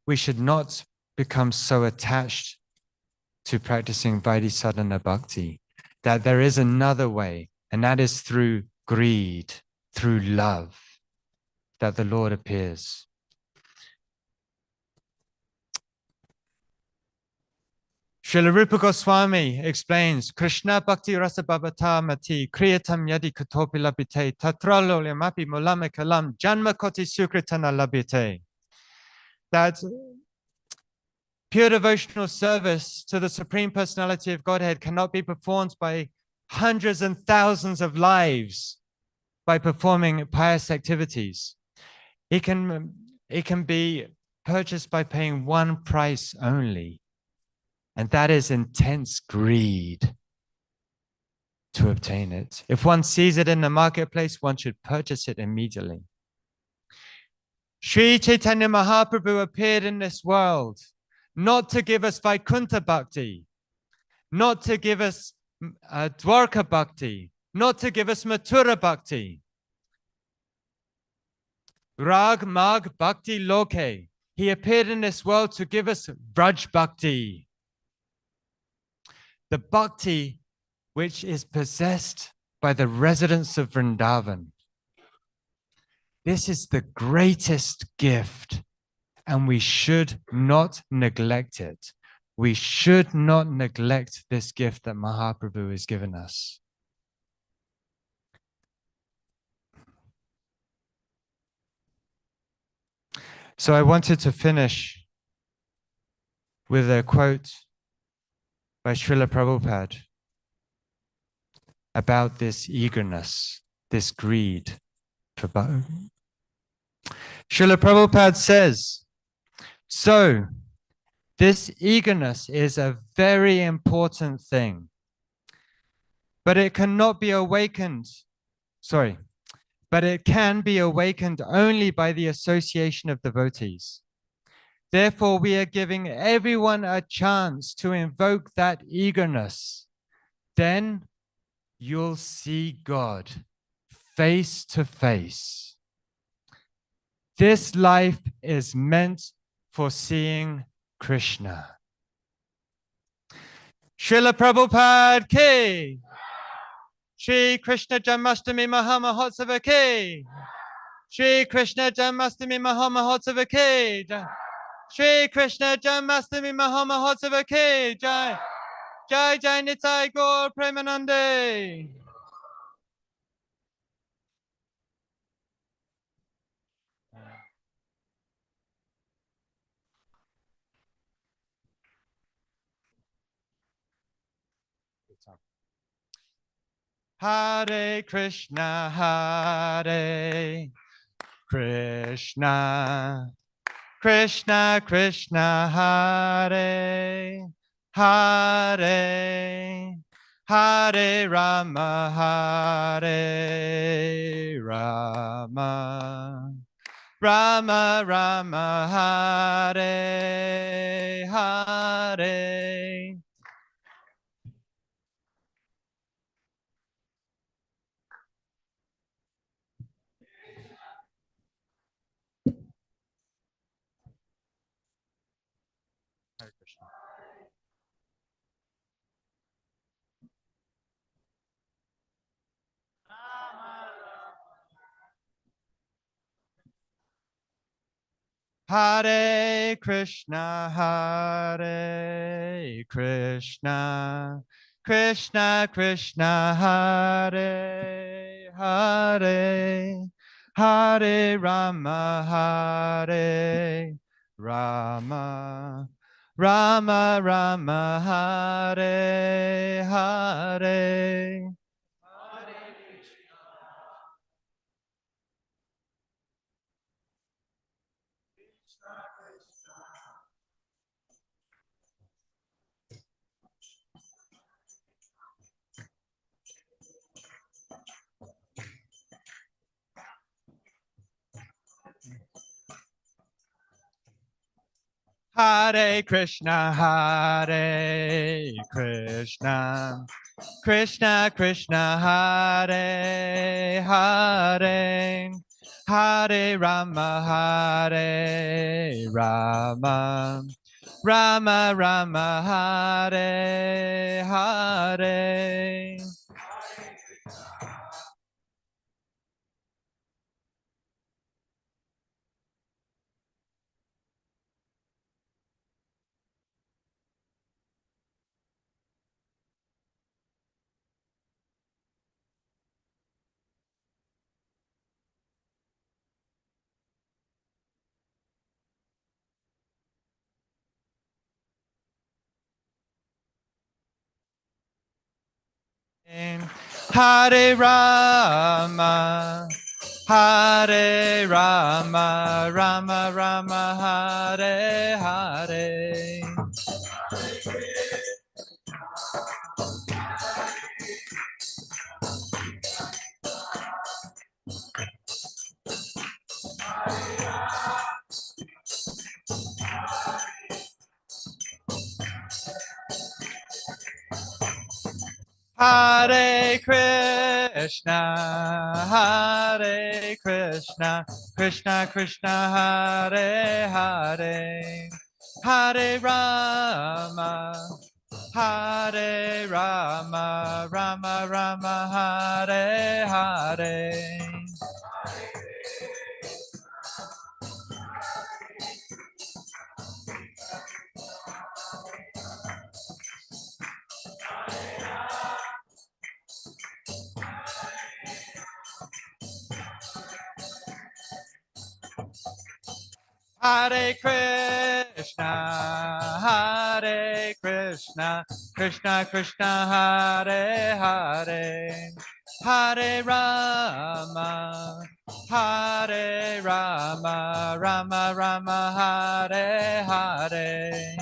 Speaker 1: we should not become so attached to practicing Vaidhi Sadhana Bhakti, that there is another way, and that is through greed, through love, that the Lord appears. Srila Rupa Goswami explains, Krishna Bhakti Rasa Bhavata Mati Kriyatam Yadi Katopi Labite Tatralo Lemapi Mulame Kalam Janma Koti Sukritana Labite. That pure devotional service to the Supreme Personality of Godhead cannot be performed by hundreds and thousands of lives by performing pious activities. It can be purchased by paying one price only. And that is intense greed to obtain it. If one sees it in the marketplace, one should purchase it immediately. Sri Chaitanya Mahaprabhu appeared in this world not to give us Vaikuntha Bhakti, not to give us Dwarka Bhakti, not to give us Mathura Bhakti. Rag Mag Bhakti Loke. He appeared in this world to give us Braj Bhakti. The bhakti which is possessed by the residents of Vrindavan. This is the greatest gift, and we should not neglect it. We should not neglect this gift that Mahaprabhu has given us. So I wanted to finish with a quote by Srila Prabhupada about this eagerness, this greed for Bhakti. Srila Prabhupada says, so this eagerness is a very important thing, but it cannot be awakened, but it can be awakened only by the association of devotees. Therefore, we are giving everyone a chance to invoke that eagerness. Then you'll see God face to face. This life is meant for seeing Krishna. Srila Prabhupada ki, Shri Krishna Janmastami Mahamahotsava ki, Shri Krishna Janmastami Mahamahotsava ki, Shri Krishna Janmastami Mahamahotsava ki, Jai Jai Jai Nitai Gaur Premanande. Hare Krishna, Hare Krishna, Krishna Krishna, Hare Hare, Hare Rama, Hare Rama, Rama Rama, Hare Hare. Hare Krishna. Hare Krishna, Hare Krishna, Krishna Krishna, Hare Hare, Hare Rama, Hare Rama, Rama Rama, Hare Hare. Hare Krishna, Hare Krishna, Krishna Krishna, Hare Hare, Hare Rama, Hare Rama, Rama Rama, Hare Hare. Hare Rama, Hare Rama, Rama Rama, Hare Hare. Hare Krishna, Hare Krishna, Krishna Krishna, Hare Hare, Hare Rama, Hare Rama, Rama Rama, Hare Hare. Hare Krishna, Hare Krishna, Krishna Krishna, Hare Hare, Hare Rama, Hare Rama, Rama Rama, Hare Hare.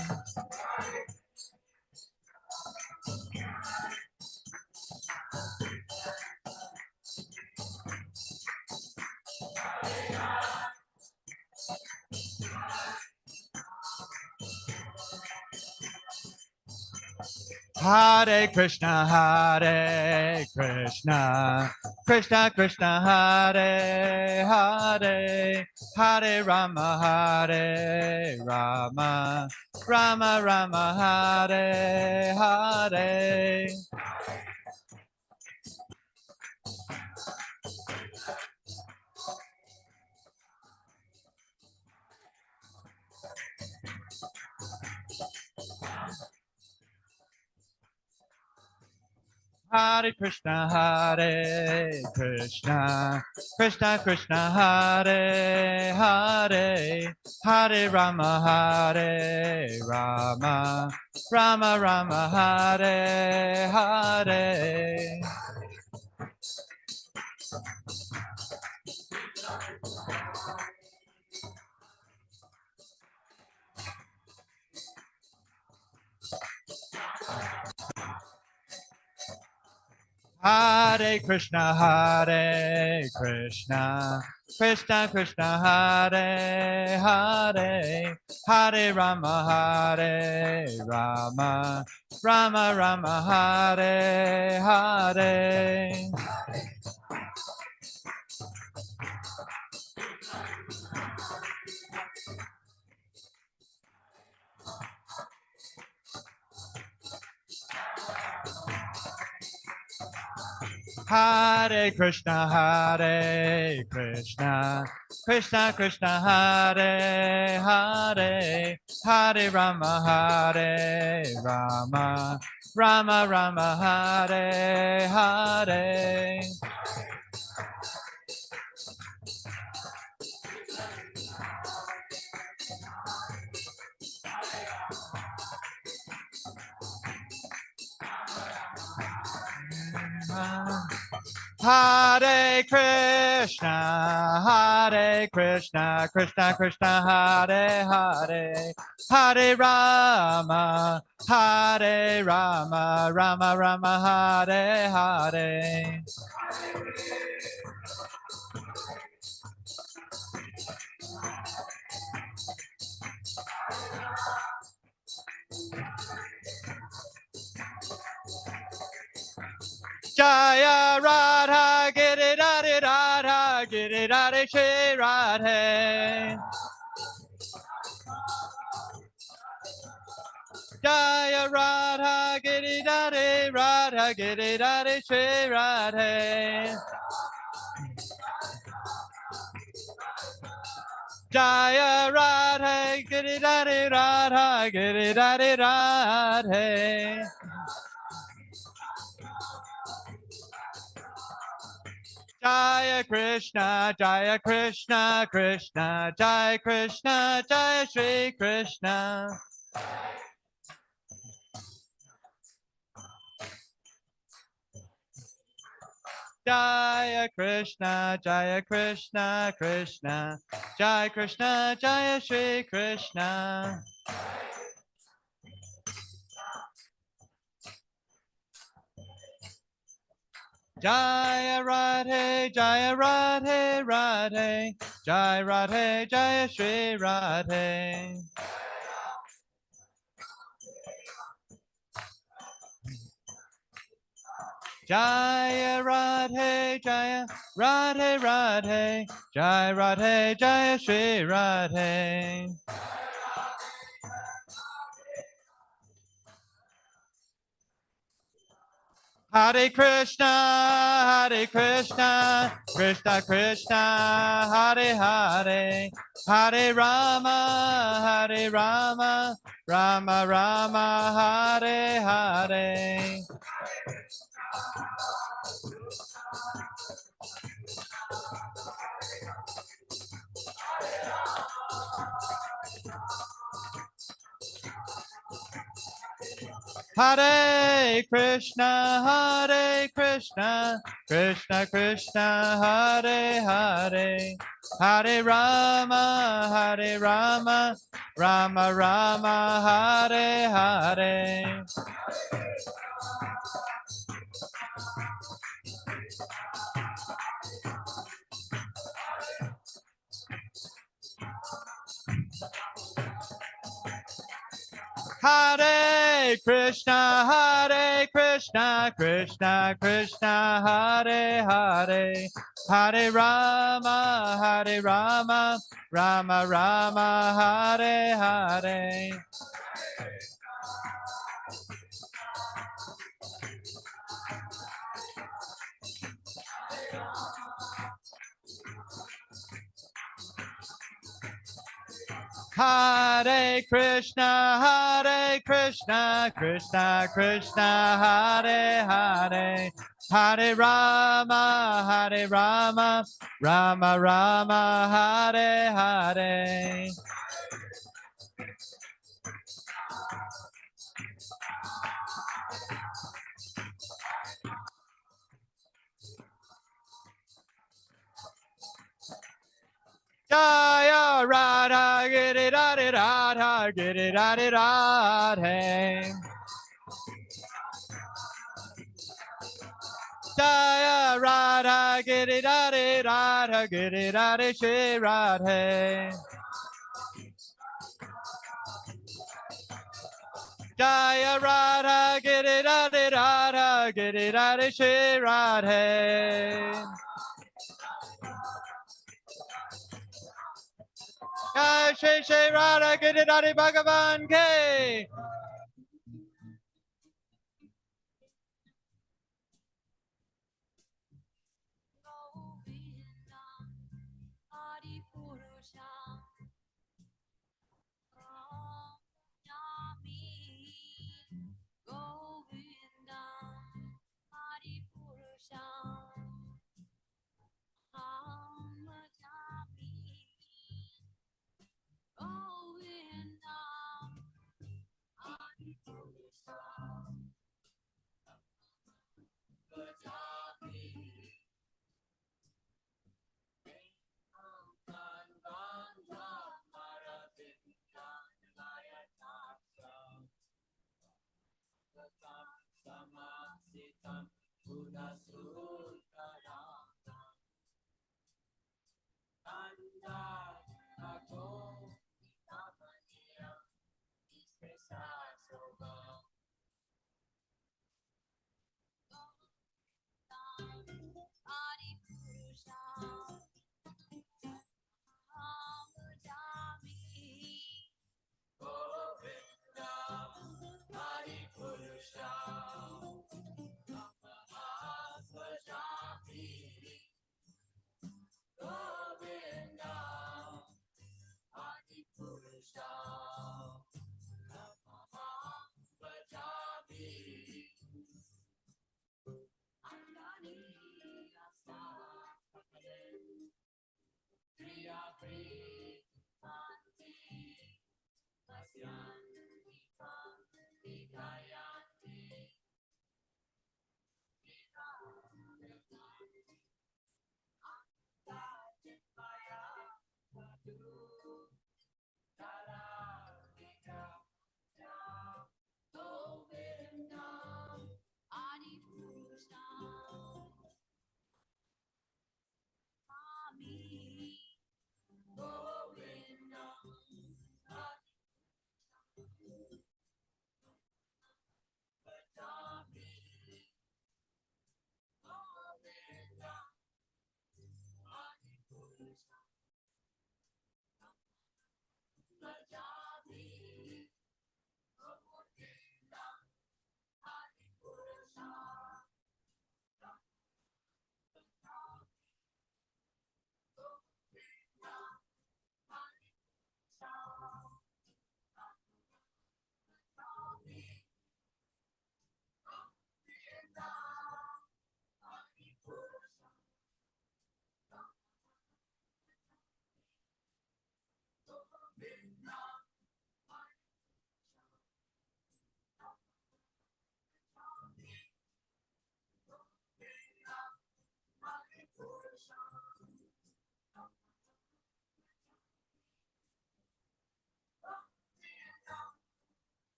Speaker 1: Hare Krishna, Hare Krishna, Krishna Krishna, Hare Hare, Hare Rama, Hare Rama, Rama Rama, Hare Hare. Hare Krishna, Hare Krishna, Krishna Krishna, Hare Hare, Hare Rama, Hare Rama, Rama Rama, Hare Hare. Hare Krishna, Hare Krishna, Krishna Krishna, Hare Hare, Hare Rama, Hare Rama, Rama Rama, Hare Hare. Hare Krishna, Hare Krishna, Krishna Krishna, Hare Hare, Hare Rama, Hare Rama, Rama Rama, Hare Hare. Hare Krishna, Hare Krishna, Krishna Krishna, Hare Hare, Hare Rama, Hare Rama, Rama Rama, Hare Hare. Jaya Radha, Giri Radhe Radha, Giri Radhe Shri Radhe. Jaya Radha, Giri Radhe Radha, Giri Radhe Shri Radhe. Jaya Radha, Giri Radhe Radha, Giri Radhe Radhe. Jaya Krishna, Jaya Krishna, Krishna, Jaya Krishna, Jaya Shri Krishna. Jaya Krishna, Jaya Krishna, Krishna, Jaya Krishna, Jaya Shri Krishna. Jaya Radhe, Jaya Radhe, Radhe, Jaya Radhe, Jaya Shri Radhe. Jaya Radhe, Jaya Radhe, Radhe, Jaya Radhe, Jaya Shri Radhe. Hare Krishna, Hare Krishna, Krishna Krishna, Hare Hare, Hare Rama, Hare Rama, Rama Rama, Hare Hare. Hare Krishna, Hare Krishna, Krishna Krishna, Hare Hare, Hare Rama, Hare Rama, Rama Rama, Hare Hare. Hare Krishna, Hare Krishna, Krishna Krishna, Hare Hare, Hare Rama, Hare Rama, Rama Rama, Hare Hare. Hare Krishna, Hare Krishna, Krishna Krishna, Hare Hare, Hare Rama, Hare Rama, Rama Rama, Hare Hare. Jaya Radha, Giri Radhe Radha, Giri Radhe Radhe. Jaya Radha Giridhari Radha Giridhari Shri Radhe. Jaya Radha Giridhari Radha Giridhari Shri Radhe. Jai Shri Shri Radha Giridhari Bhagavan Ke.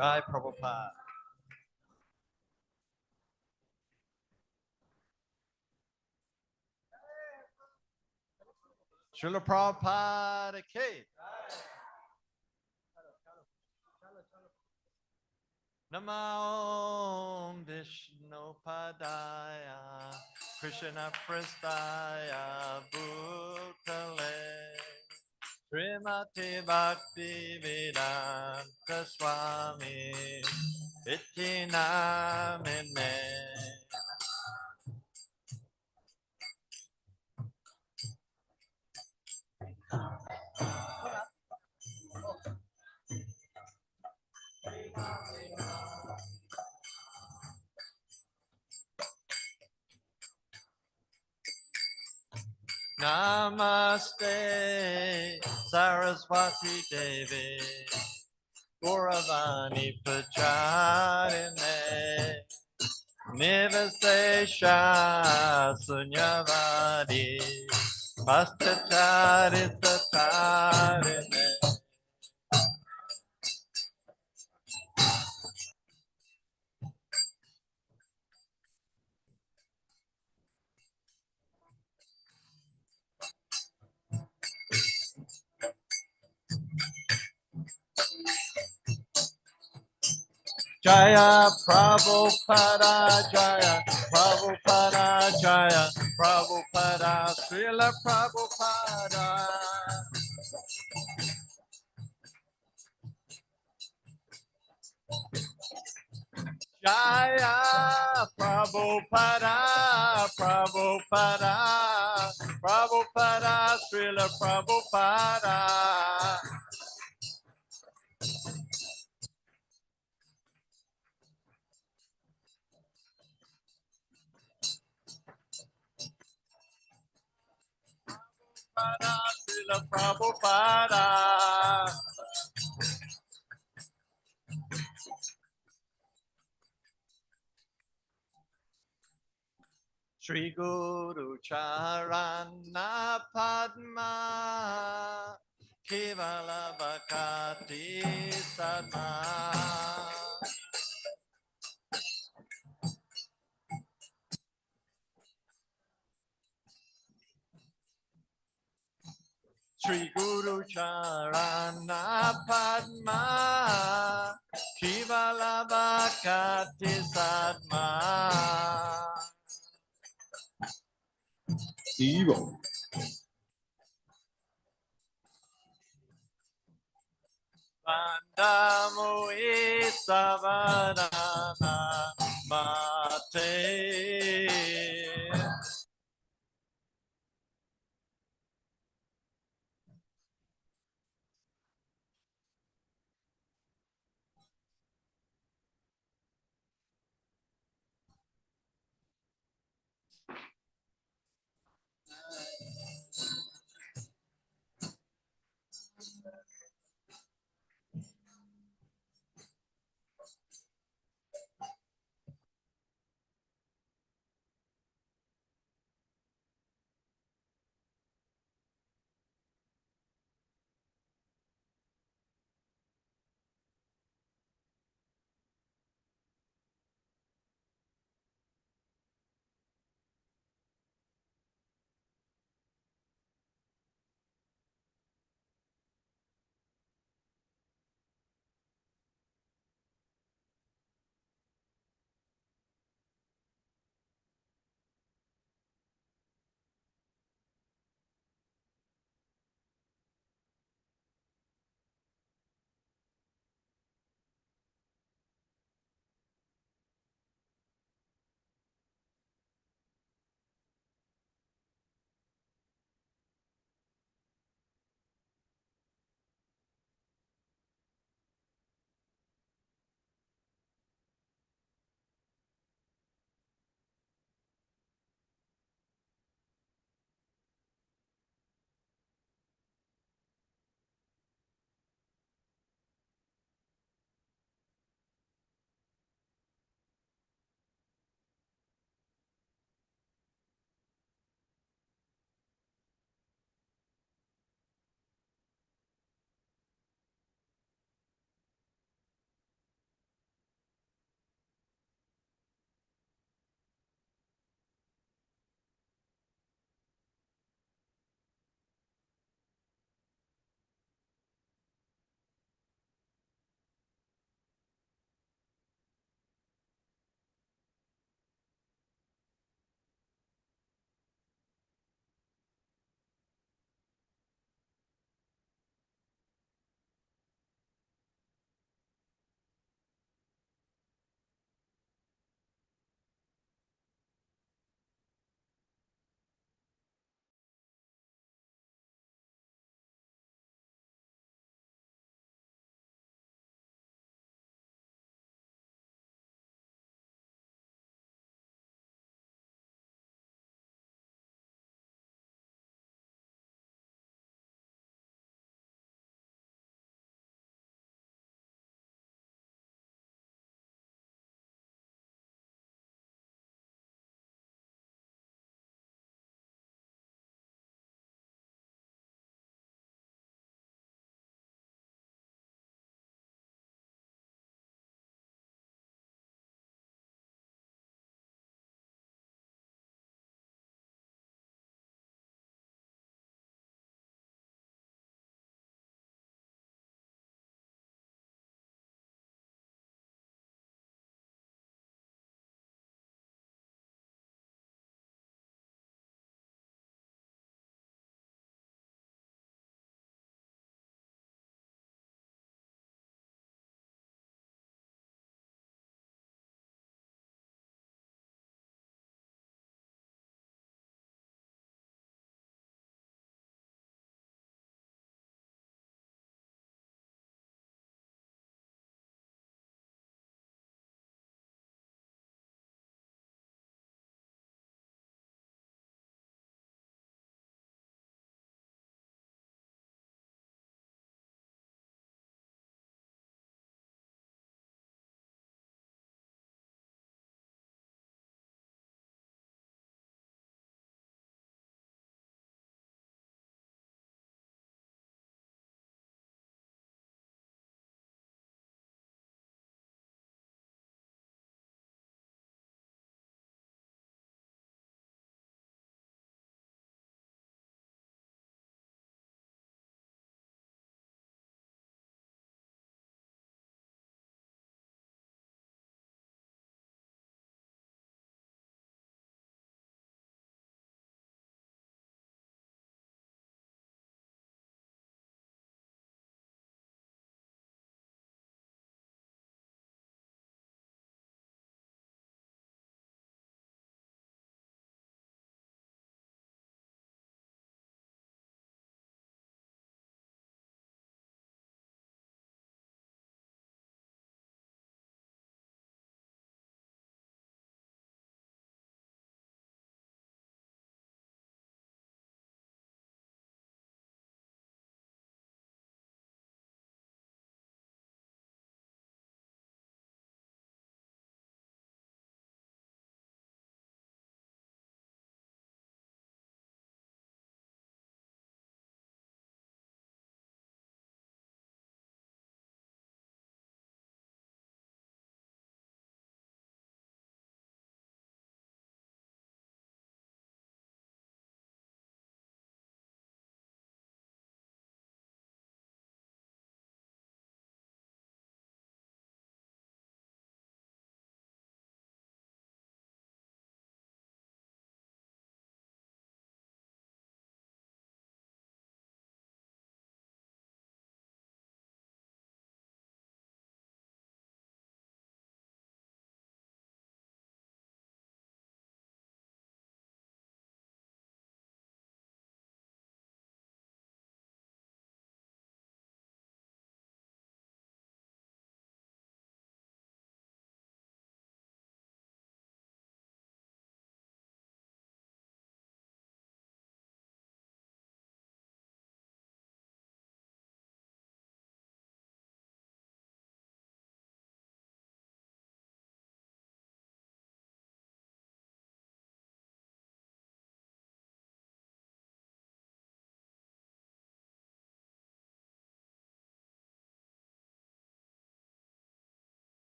Speaker 1: Jai Prabhupada. Srila Prabhupada ki. Namo Vishnu Padaya Krishna Prastaya Bhutale Srimati Bhakti Vedanta Swami Iti Namine. Namaste Saraswati Devi Gauravani Pacharine Nivasesha Sunyavadi Pastacharita Tarine. Jaya Prabhupada Jaya Prabhupada Jaya Prabhupada Srila Prabhupada. Jaya Prabhupada Prabhupada Prabhupada Srila Prabhupada. Srila Prabhupada. Shri Guru Charana Padma Kevala Bhakati Sadma. Shri Guru Charana Padma Kevala Bhakati Sadma.
Speaker 3: Evil.
Speaker 1: Vandamui Savarana Mate.